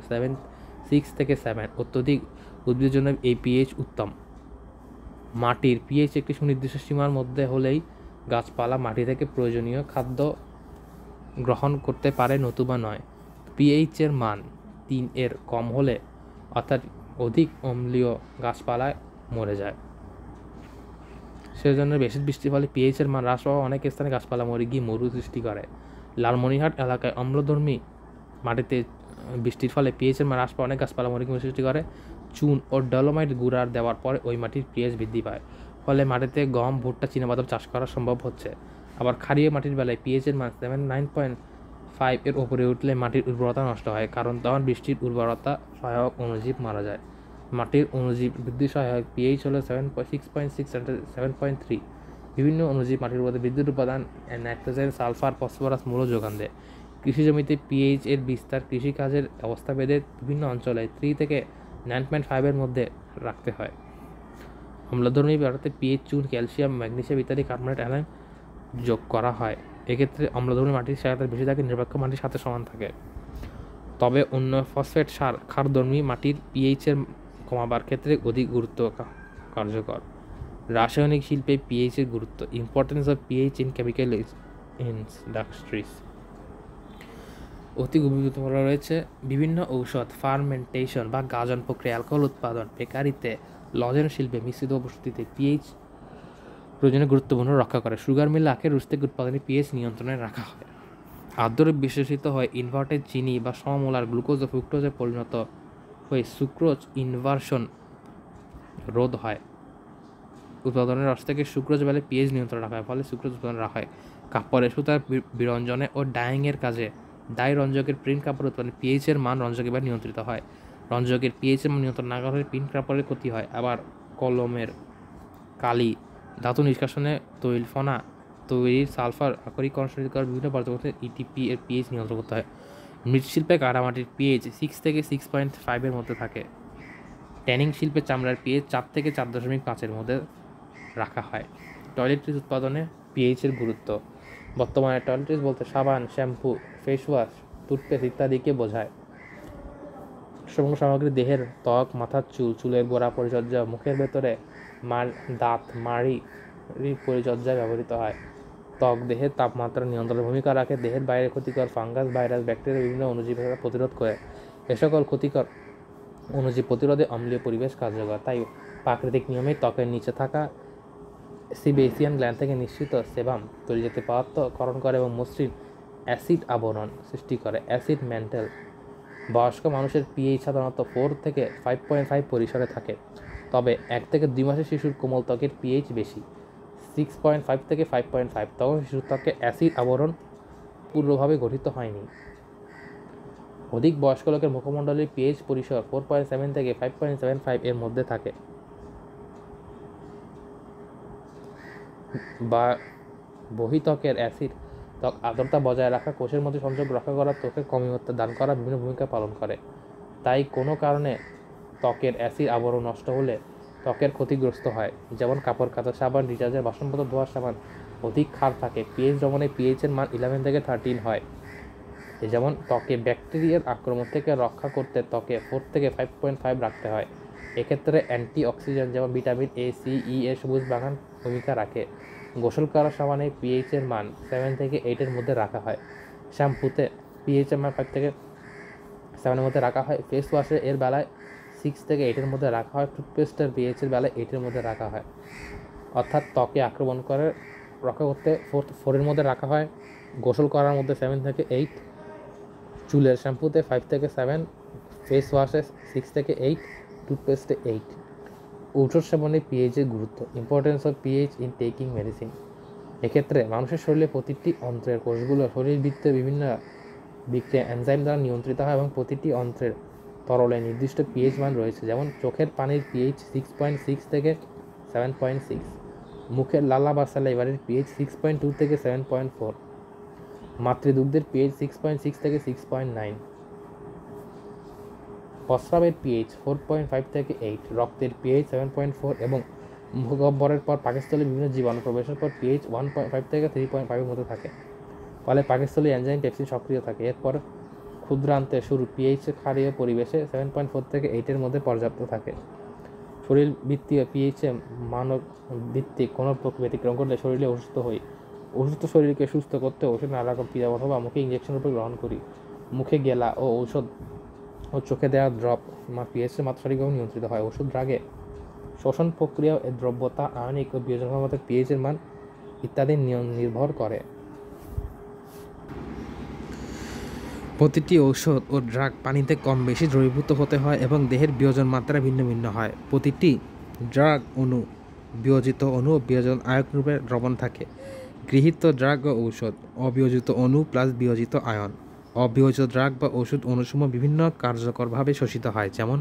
6 থেকে 7। অত্যধিক উদ্ভিদের জন্য এই pH উত্তম। মাটির pH একটি সুনির্দিষ্ট সীমার মধ্যে হলেই গাছপালা মাটি থেকে প্রয়োজনীয় খাদ্য গ্রহণ করতে পারে নতুবা নয়। পিএইচের মান 3 এর কম হলে অর্থাৎ অধিক অম্লীয় গাছপালায় মরে যায়। সেজন্য বেশি বৃষ্টির ফলে পিএইচের মান হ্রাস পাওয়া অনেক স্থানে গাছপালা মরে গিয়ে মরু সৃষ্টি করে। লালমনিরহাট এলাকায় অম্লধর্মী মাটিতে বৃষ্টির ফলে পিএইচের মান হ্রাস পাওয়া অনেক গাছপালা মরে গিয়ে মরু সৃষ্টি করে। চুন ও ডলোমাইট গুঁড়ার দেওয়ার পরে ওই মাটির পিএইচ বৃদ্ধি পায়, ফলে মাটিতে গম, ভুট্টা, চীনাবাদাম চাষ করা সম্ভব হচ্ছে। আবার ক্ষারীয় মাটির বেলায় পিএইচের মান 9.5 এর উপরে উঠলে মাটির উর্বরতা নষ্ট হয়, কারণ তখন বৃষ্টির উর্বরতা সহায়ক অণুজীব মারা যায়। মাটির অণুজীব বৃদ্ধি সহায়ক পিএইচ হলো 6.6 7.3। বিভিন্ন অণুজীব মাটির উর্বরতা বৃদ্ধির উপাদান নাইট্রোজেন, সালফার, ফসফরাস মূল্য যোগান দেয়। কৃষি জমিতে পিএইচ এর বিস্তার কৃষিকাজের অবস্থাভেদে বিভিন্ন অঞ্চলে 3 থেকে 9.5 এর মধ্যে রাখতে হয়। অম্লধর্মী মাটিতে পিএইচ, চুন, ক্যালসিয়াম, ম্যাগনেসিয়াম ইত্যাদি কার্বনেট আয়ন যোগ করা হয়। এক্ষেত্রে অম্লধর্মী মাটির সহায়তা বেশি থাকে, নিরপেক্ষ মাটির সাথে সমান থাকে। তবে অন্য ফসফেট সার ক্ষারধর্মী মাটির পিএইচের কমাবার ক্ষেত্রে অধিক গুরুত্ব কার্যকর। রাসায়নিক শিল্পে পিএইচের গুরুত্ব, importance of pH in chemical industries. অতি গুরুত্বপূর্ণ রয়েছে বিভিন্ন ঔষধ, ফার্মেন্টেশন বা গাজন প্রক্রিয়া, অ্যালকোহল উৎপাদন, বেকারিতে, লজেন শিল্পে মিশ্রিত উপস্থিতিতে পিএইচ প্রয়োজনে গুরুত্বপূর্ণ রক্ষা করে। সুগার মিলে আখের রস থেকে উৎপাদনে পিএইচ নিয়ন্ত্রণে রাখা হয়। আদ্যরে বিশেষিত হয় ইনভার্টেড চিনি বা সমমোলার গ্লুকোজ ও ফ্রুক্টোজে পরিণত হয়ে সুক্রোজ ইনভার্সন রোধ হয়। উৎপাদনের রস থেকে সুক্রোজ বেলে পিএইচ নিয়ন্ত্রণ রাখা হয়, ফলে সুক্রোজ উৎপাদন রাখা হয়। কাপড়ের সুতার বিরঞ্জনে ও ডাইংয়ের কাজে ডাই রঞ্জকের প্রিন্ট কাপড় উৎপাদনে পিএইচের মান রঞ্জকের বেলা নিয়ন্ত্রিত হয়। রঞ্জকের পিএইচের মান নিয়ন্ত্রণ না করা হলে প্রিন্ট কাপড়ের ক্ষতি হয়। আবার কলমের কালি, ধাতু নিষ্কাশনে তৈল ফনা তৈরির সালফার আকরিক সংশ্লেষ করার বিভিন্ন পর্যায়ে ইটিপি এর পিএইচ নিয়ন্ত্রণ করতে হয়। মৃৎশিল্পে কাদামাটির পিএইচ 6 থেকে 6.5 এর মধ্যে থাকে। ট্যানিং শিল্পে চামড়ার পিএইচ 4 থেকে 4.5 এর মধ্যে রাখা হয়। টয়লেট্রিজ উৎপাদনে পিএইচের গুরুত্ব। বর্তমানে টয়লেট্রিজ বলতে সাবান, শ্যাম্পু, ফেস ওয়াশ, টুথপেস্ট ইত্যাদিকে বোঝায়। সমগ্র সামগ্রী দেহের ত্বক, মাথার চুল, চুলের গোড়া পরিচর্যা, মুখের ভেতরে দাঁত মাড়ি পরিচর্যায় ব্যবহৃত হয়। ত্বক দেহের তাপমাত্রা নিয়ন্ত্রণে ভূমিকা রাখে। দেহের বাইরে ক্ষতিকর ফাঙ্গাস, ভাইরাস, ব্যাকটেরিয়া বিভিন্ন অণুজীব প্রতিরোধ করে। এ সকল ক্ষতিকর অণুজীব প্রতিরোধে অম্লীয় পরিবেশ কার্যকর। তাই প্রাকৃতিক নিয়মে ত্বকের নিচে থাকা সিবেসিয়ান গ্ল্যান্ড থেকে নিঃসৃত সেবাম তৈরিজাতে পদার্থকরণ করে এবং মসৃণ অ্যাসিড আবরণ সৃষ্টি করে, অ্যাসিড ম্যান্টেল। বয়স্ক মানুষের পিএইচ সাধারণত 4 থেকে 5.5 পরিসরে থাকে, তবে 1 থেকে 2 মাসের শিশুর কোমল ত্বকের পিএইচ বেশি, 6.5 থেকে 5.5। তখন শিশুর ত্বকে অ্যাসিড আবরণ পূর্ণভাবে গঠিত হয়নি। অধিক বয়স্ক লোকের মুখমণ্ডলের পিএইচ পরিসর 4.7 থেকে 5.75 এর মধ্যে থাকে। বা বহিত্বকের অ্যাসিড ত্বক আর্দ্রতা বজায় রাখা, কোষের মধ্যে সংযোগ রক্ষা করা, ত্বকের কর্মক্ষমতা দান করা বিভিন্ন ভূমিকা পালন করে। তাই কোনো কারণে ত্বকের অ্যাসিড আবরণ নষ্ট হলে ত্বকের ক্ষতিগ্রস্ত হয়, যেমন কাপড় কাচা সাবান, ডিটারজেন্ট, বাসনপত্র ধোয়ার সাবান অধিক ক্ষার থাকে। পিএইচ দমনে পিএইচের মান 11 থেকে 13 হয়। যেমন ত্বকে ব্যাকটেরিয়ার আক্রমণ থেকে রক্ষা করতে ত্বকে 4 থেকে 5.5 রাখতে হয়। এক্ষেত্রে অ্যান্টি অক্সিডেন্ট যেমন ভিটামিন এ, সি, ই এর সবুজ বাগান ভূমিকা রাখে। গোসল করার সাবানে পিএইচের মান 7 থেকে 8 এর মধ্যে রাখা হয়। শ্যাম্পুতে পিএইচের মান 5 থেকে 7 এর মধ্যে রাখা হয়। ফেস ওয়াশে এর বেলায় 6 থেকে 8 এর মধ্যে রাখা হয়। টুথপেস্টের পিএইচের বেলায় 8 এর মধ্যে রাখা হয়। অর্থাৎ ত্বকে আক্রমণ করে রক্ষা করতে 4 এর মধ্যে রাখা হয়। গোসল করার মধ্যে 7 থেকে 8, চুলের শ্যাম্পুতে 5 থেকে 7, ফেস ওয়াশে 6 থেকে 8, টুথপেস্টে 8। ঔষধ সেবনে পিএইচের গুরুত্ব, importance of pH in taking medicine. এক্ষেত্রে মানুষের শরীরে প্রতিটি অন্ত্রের কোষগুলো শরীরবৃত্তে বিভিন্ন বিক্রিয়া এনজাইম দ্বারা নিয়ন্ত্রিত হয় এবং প্রতিটি অন্ত্রের তরলে নির্দিষ্ট পিএইচ মান রয়েছে। যেমন চোখের পানির পিএইচ 6.6 থেকে 7.6, মুখের লালা বা স্যালাইভারের পিএইচ 6.2 থেকে 7.4, মাতৃদুগ্ধের পিএইচ 6.6 থেকে 6.9, প্রস্রাবের পিএইচ 4.5 থেকে 8, রক্তের পিএইচ 7.4 এবং মুখগহ্বরের পর পাকস্থলী বিভিন্ন জীবাণু প্রবেশের পর পিএইচ 1.5 থেকে 3.5 এর মধ্যে থাকে। ফলে পাকস্থলী এনজাইম পেপসিন সক্রিয় থাকে। এরপর ক্ষুদ্রান্তে শুরু পিএইচ ক্ষারীয় পরিবেশে 7.4 থেকে 8 এর মধ্যে পর্যাপ্ত থাকে। শরীর ভিত্তিক পিএইচে মানব ভিত্তিক কোনো ব্যতিক্রম করলে শরীরে অসুস্থ হই। অসুস্থ শরীরকে সুস্থ করতে ওষুধ নানা রকম ক্রিয়া অথবা মুখে ইঞ্জেকশনের উপর গ্রহণ করি। মুখে গেলা ও ঔষধ ও চোখে দেওয়া ড্রপ পিএইচের মাত্রা সঠিকভাবে নিয়ন্ত্রিত হয়। ওষুধ ড্রাগে শ্বসন প্রক্রিয়া, দ্রব্যতা, আয়নিক ও বিয়োজন ক্ষমতা, পিএইচের মান ইত্যাদি নির্ভর করে। প্রতিটি ঔষধ ও ড্রাগ পানিতে কম বেশি দ্রবীভূত হতে হয় এবং দেহের বিয়োজন মাত্রা ভিন্ন ভিন্ন হয়। প্রতিটি ড্রাগ অণু, বিয়োজিত অণু ও বিয়োজন আয়ন রূপে দ্রবণ থাকে। গৃহীত ড্রাগ ও ঔষধ: অবিয়োজিত অণু প্লাস বিয়োজিত আয়ন। অবিয়োজিত ড্রাগ বা ওষুধ অণুসমূহ বিভিন্ন কার্যকরভাবে শোষিত হয়, যেমন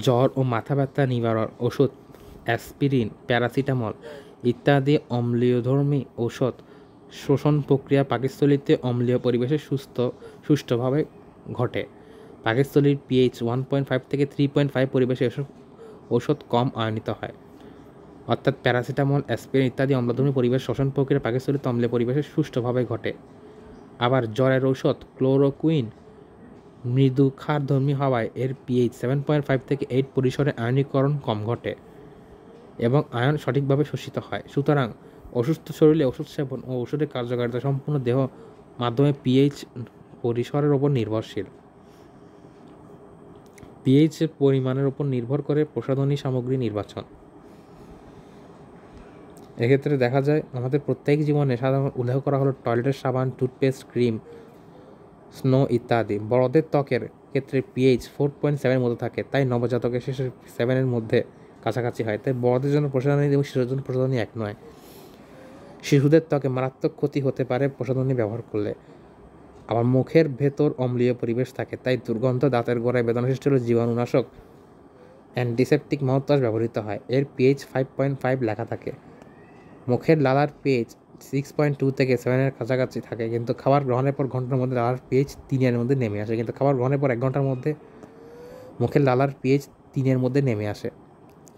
জ্বর ও মাথা ব্যথা নিবারক ওষুধ অ্যাসপিরিন, প্যারাসিটামল ইত্যাদি। অম্লীয়ধর্মী ঔষধ শোষণ প্রক্রিয়া পাকস্থলীতে অম্লীয় পরিবেশে সুষ্ঠুভাবে ঘটে। পাকস্থলীর পিএইচ 1.5 থেকে 3.5 পরিবেশে এসব ঔষধ কম আয়নিত হয়, অর্থাৎ প্যারাসিটামল, অ্যাসপিরিন ইত্যাদি অম্লধর্মী পরিবেশ শোষণ প্রক্রিয়া পাকস্থলীতে অম্লীয় পরিবেশে সুষ্ঠুভাবে ঘটে। আবার জ্বরের ঔষধ ক্লোরোকুইন মৃদু ক্ষারধর্মী হওয়ায় এর পিএইচ 7.5 থেকে 8 পরিসরে আয়নীকরণ কম ঘটে এবং আয়ন সঠিকভাবে শোষিত হয়। সুতরাং অসুস্থ শরীরে ওষুধ সেবন ও ওষুধের কার্যকারিতা সম্পূর্ণ দেহ মাধ্যমে পিএইচ পরিসরের উপর নির্ভরশীল। পিএইচ পরিমাণের উপর নির্ভর করে প্রসাধনী সামগ্রী নির্বাচন। এক্ষেত্রে দেখা যায় আমাদের প্রত্যেক জীবনে সাধারণ উল্লেখ করা হলো টয়লেটের সাবান, টুথপেস্ট, ক্রিম, স্নো ইত্যাদি। বড়দের ত্বকের ক্ষেত্রে পিএইচ 4.7 মধ্যে থাকে, তাই নবজাতকের শেষে 7 মধ্যে কাছাকাছি হয়। তাই বড়দের জন্য প্রসাধনী এবং শিশুদের জন্য প্রসাধনী এক নয়। শিশুদের ত্বকে মারাত্মক ক্ষতি হতে পারে প্রসাধনী ব্যবহার করলে। আবার মুখের ভেতর অম্লীয় পরিবেশ থাকে, তাই দুর্গন্ধ, দাঁতের গোড়ায় বেদনা সৃষ্টি হলে জীবাণুনাশক অ্যান্টিসেপটিক মাউথওয়াশ ব্যবহৃত হয়। এর পিএইচ 5.5 লেখা থাকে। মুখের লালার পিএইচ 6.2 থেকে 7 কাছাকাছি থাকে, কিন্তু খাবার গ্রহণের পর ঘন্টার মধ্যে লালার পিএইচ 3 মধ্যে নেমে আসে। কিন্তু খাবার গ্রহণের পর 1 ঘন্টার মধ্যে মুখের লালার পিএইচ 3 মধ্যে নেমে আসে,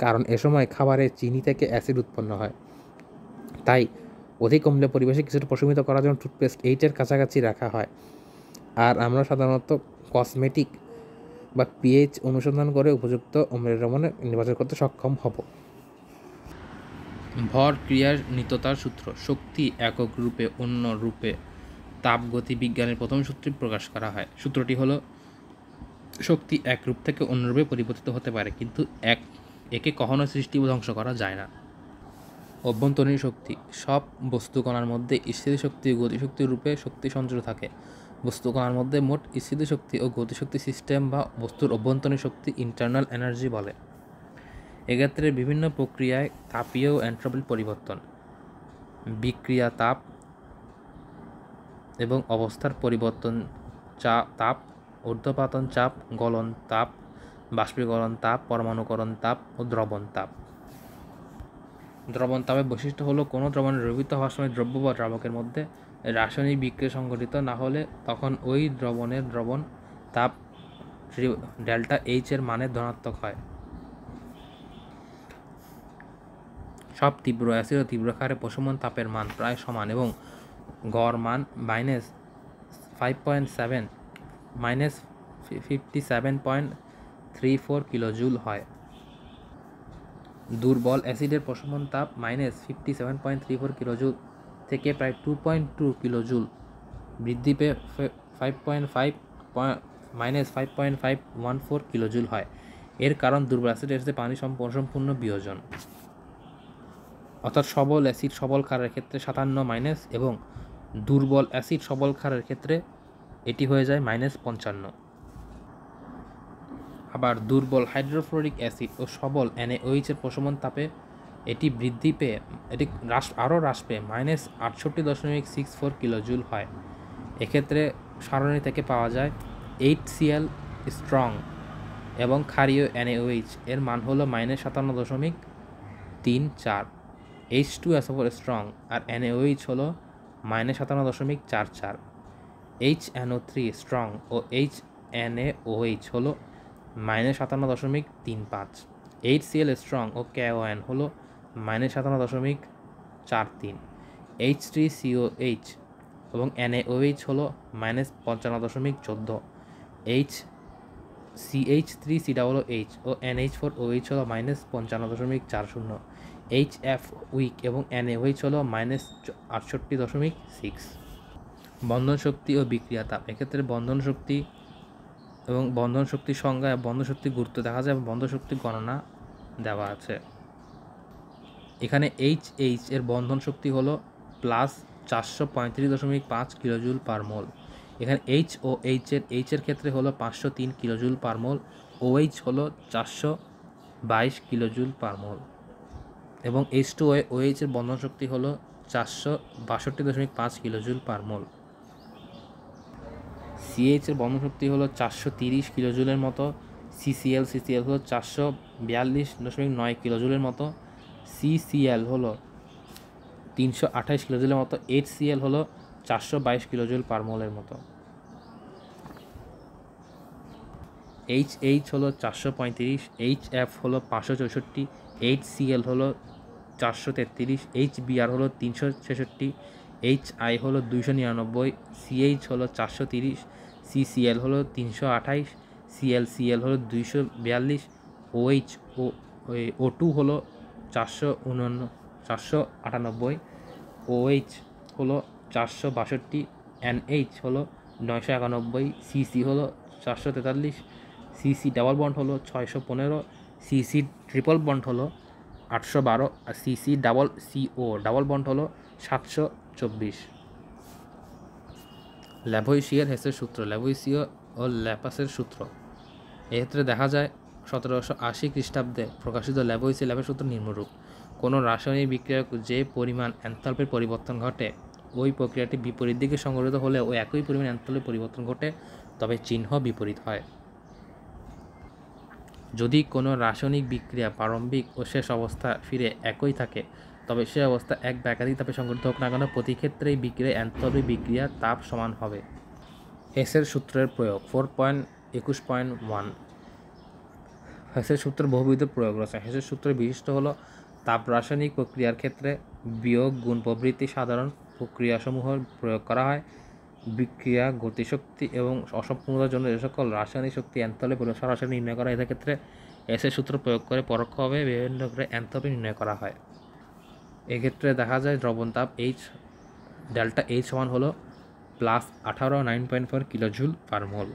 কারণ এ সময় খাবারে চিনি থেকে অ্যাসিড উৎপন্ন হয়। তাই অধিক অম্লীয় পরিবেশে কিছুটা প্রশমিত করার জন্য টুথপেস্ট 8 কাছাকাছি রাখা হয়। আর আমরা সাধারণত কসমেটিক বা পিএইচ অনুসন্ধান করে উপযুক্ত অম্লের দ্রবণ নির্বাচন করতে সক্ষম হব। ভর ক্রিয়ার নিত্যতার সূত্র: শক্তি একক রূপে অন্য রূপে তাপগতি বিজ্ঞানের প্রথম সূত্রে প্রকাশ করা হয়। সূত্রটি হলো, শক্তি এক রূপ থেকে অন্য রূপে পরিবর্তিত হতে পারে, কিন্তু একে কখনো সৃষ্টি ও ধ্বংস করা যায় না। অভ্যন্তরীণ শক্তি: সব বস্তুকণার মধ্যে স্থিতিশক্তি ও গতিশক্তির রূপে শক্তি সঞ্চিত থাকে। বস্তুকণার মধ্যে মোট স্থিতিশক্তি ও গতিশক্তি সিস্টেম বা বস্তুর অভ্যন্তরীণ শক্তি ইন্টারনাল এনার্জি বলে। এক্ষেত্রে বিভিন্ন প্রক্রিয়ায় তাপীয় ও এন্ট্রপির পরিবর্তন, বিক্রিয়া তাপ এবং অবস্থার পরিবর্তন, তাপ, ঊর্ধ্বপাতন চাপ, গলন তাপ, বাষ্পীকরণ তাপ, পরমাণুকরণ তাপ ও দ্রবণ তাপ। দ্রবণ তাপের বৈশিষ্ট্য হলো কোনো দ্রবণে দ্রবীভূত হওয়ার সময় দ্রব্য বা দ্রাবকের মধ্যে রাসায়নিক বিক্রিয়া সংঘটিত না হলে তখন ওই দ্রবণের দ্রবণ তাপ ডেল্টা এইচ এর মানের ধনাত্মক হয়। সব তীব্র অ্যাসিড ও তীব্র ক্ষারে প্রশমন তাপের মান প্রায় সমান এবং গড় মান -57.34 কিলোজুল হয়। দুর্বল অ্যাসিডের প্রশমন তাপ -57.34 কিলোজুল থেকে প্রায় 2.2 কিলোজুল বৃদ্ধি পেয়ে -5.514 কিলোজুল হয়। এর কারণ দুর্বল অ্যাসিডের সাথে পানি সম্পূর্ণ বিয়োজন, অর্থাৎ সবল অ্যাসিড সবল ক্ষারের ক্ষেত্রে 57 এবং দুর্বল অ্যাসিড সবল ক্ষারের ক্ষেত্রে এটি হয়ে যায় -55। আবার দুর্বল হাইড্রোফ্লোরিক অ্যাসিড ও সবল NaOH এর প্রশমন তাপে এটি আরও হ্রাস পেয়ে -68.64 কিলোজুল হয়। এক্ষেত্রে সারণী থেকে পাওয়া যায় HCl স্ট্রং এবং ক্ষারীয় NaOH এর মান হলো -57.34। H2SO4 স্ট্রং আর NaOH হলো -57.44। HNO3 স্ট্রং ও HNaOH হলো -57.35। HCl স্ট্রং ও KON হলো -57.43। H3COH এবং NaOH হলো -55.14। CH3COOH ও NH4OH হলো -55.40, HF উইক এবং NaOH হলো -68.6। বন্ধন শক্তি ও বিক্রিয়া তাপ, এক্ষেত্রে বন্ধন শক্তি এবং বন্ধন শক্তির সংজ্ঞা, বন্ধন শক্তির গুরুত্ব দেখা যায় এবং বন্ধন শক্তির গণনা দেওয়া আছে। এখানে HH এর বন্ধন শক্তি হলো +435.5 কিলোজুল পার মোল। এখানে HOH এর ক্ষেত্রে হলো 503 কিলোজুল পার মোল, OH হলো 422 কিলোজুল পার মোল এবং H2OH এর বন্ধন শক্তি হলো 462.5 কিলোজুল পার মোল। CH এর বন্ধন শক্তি হলো 430 কিলোজুলের মতো, CCl হলো 442.9 কিলোজুলের মতো, CCl হলো 328 কিলোজুলের মতো, HCl হলো 422 কিলোজুল পার মোলের মতো। HH হলো 435, HF হলো 564, HCl হলো 433, HBr হলো 366, HI হলো 299, CH হলো 430, CCl হলো 328, CL হলো 242, OH O2 হলো 498, OH হলো 462, NH হলো 991, CC হলো 443, CC ডাবল বন্ড হলো 615, CC ট্রিপল বন্ড হলো 812 আর CO ডাবল বন্ড হলো 724। ল্যাভোইসিয়ার হেসের সূত্র, ল্যাভোইসিয়া ও ল্যাপাসের সূত্র, এক্ষেত্রে দেখা যায় 1780 খ্রিস্টাব্দে প্রকাশিত ল্যাভোইসিয়ার সূত্র নিম্নরূপ: কোনো রাসায়নিক বিক্রিয়ায় যে পরিমাণ এনথালপির পরিবর্তন ঘটে, ওই প্রক্রিয়াটি বিপরীত দিকে সংঘটিত হলেও একই পরিমাণ এনথালপির পরিবর্তন ঘটে, তবে চিহ্ন বিপরীত হয়। যদি কোনো রাসায়নিক বিক্রিয়া প্রারম্ভিক ও শেষ অবস্থা ফিরে একই থাকে, তবে সে অবস্থা এক বা একাধিক তাপে সংঘটিত হোক না কেন, প্রতি ক্ষেত্রেই বিক্রিয়া এনথালপি বিক্রিয়া তাপ সমান হবে। হেসের সূত্রের প্রয়োগ 4.21.1। হেসের সূত্রের বহুবিধ প্রয়োগ রয়েছে। হেসের সূত্রের বিশিষ্ট হলো তাপ রাসায়নিক প্রক্রিয়ার ক্ষেত্রে বিয়োগ গুণ প্রভৃতি সাধারণ প্রক্রিয়াসমূহ প্রয়োগ করা হয়। বিক্রিয়া গতিশক্তি এবং অসম্পূর্ণতার জন্য যে সকল রাসায়নিক শক্তি এনথালপি সরাসরি নির্ণয় করা হয়, এক্ষেত্রে হেসের সূত্র প্রয়োগ করে পরোক্ষভাবে বিভিন্ন প্রক্রিয়া এনথালপি নির্ণয় করা হয়। এক্ষেত্রে দেখা যায় দ্রবণ তাপ ডেল্টা H সমান হলো +18 9.4 কিলোজুল পার মোল।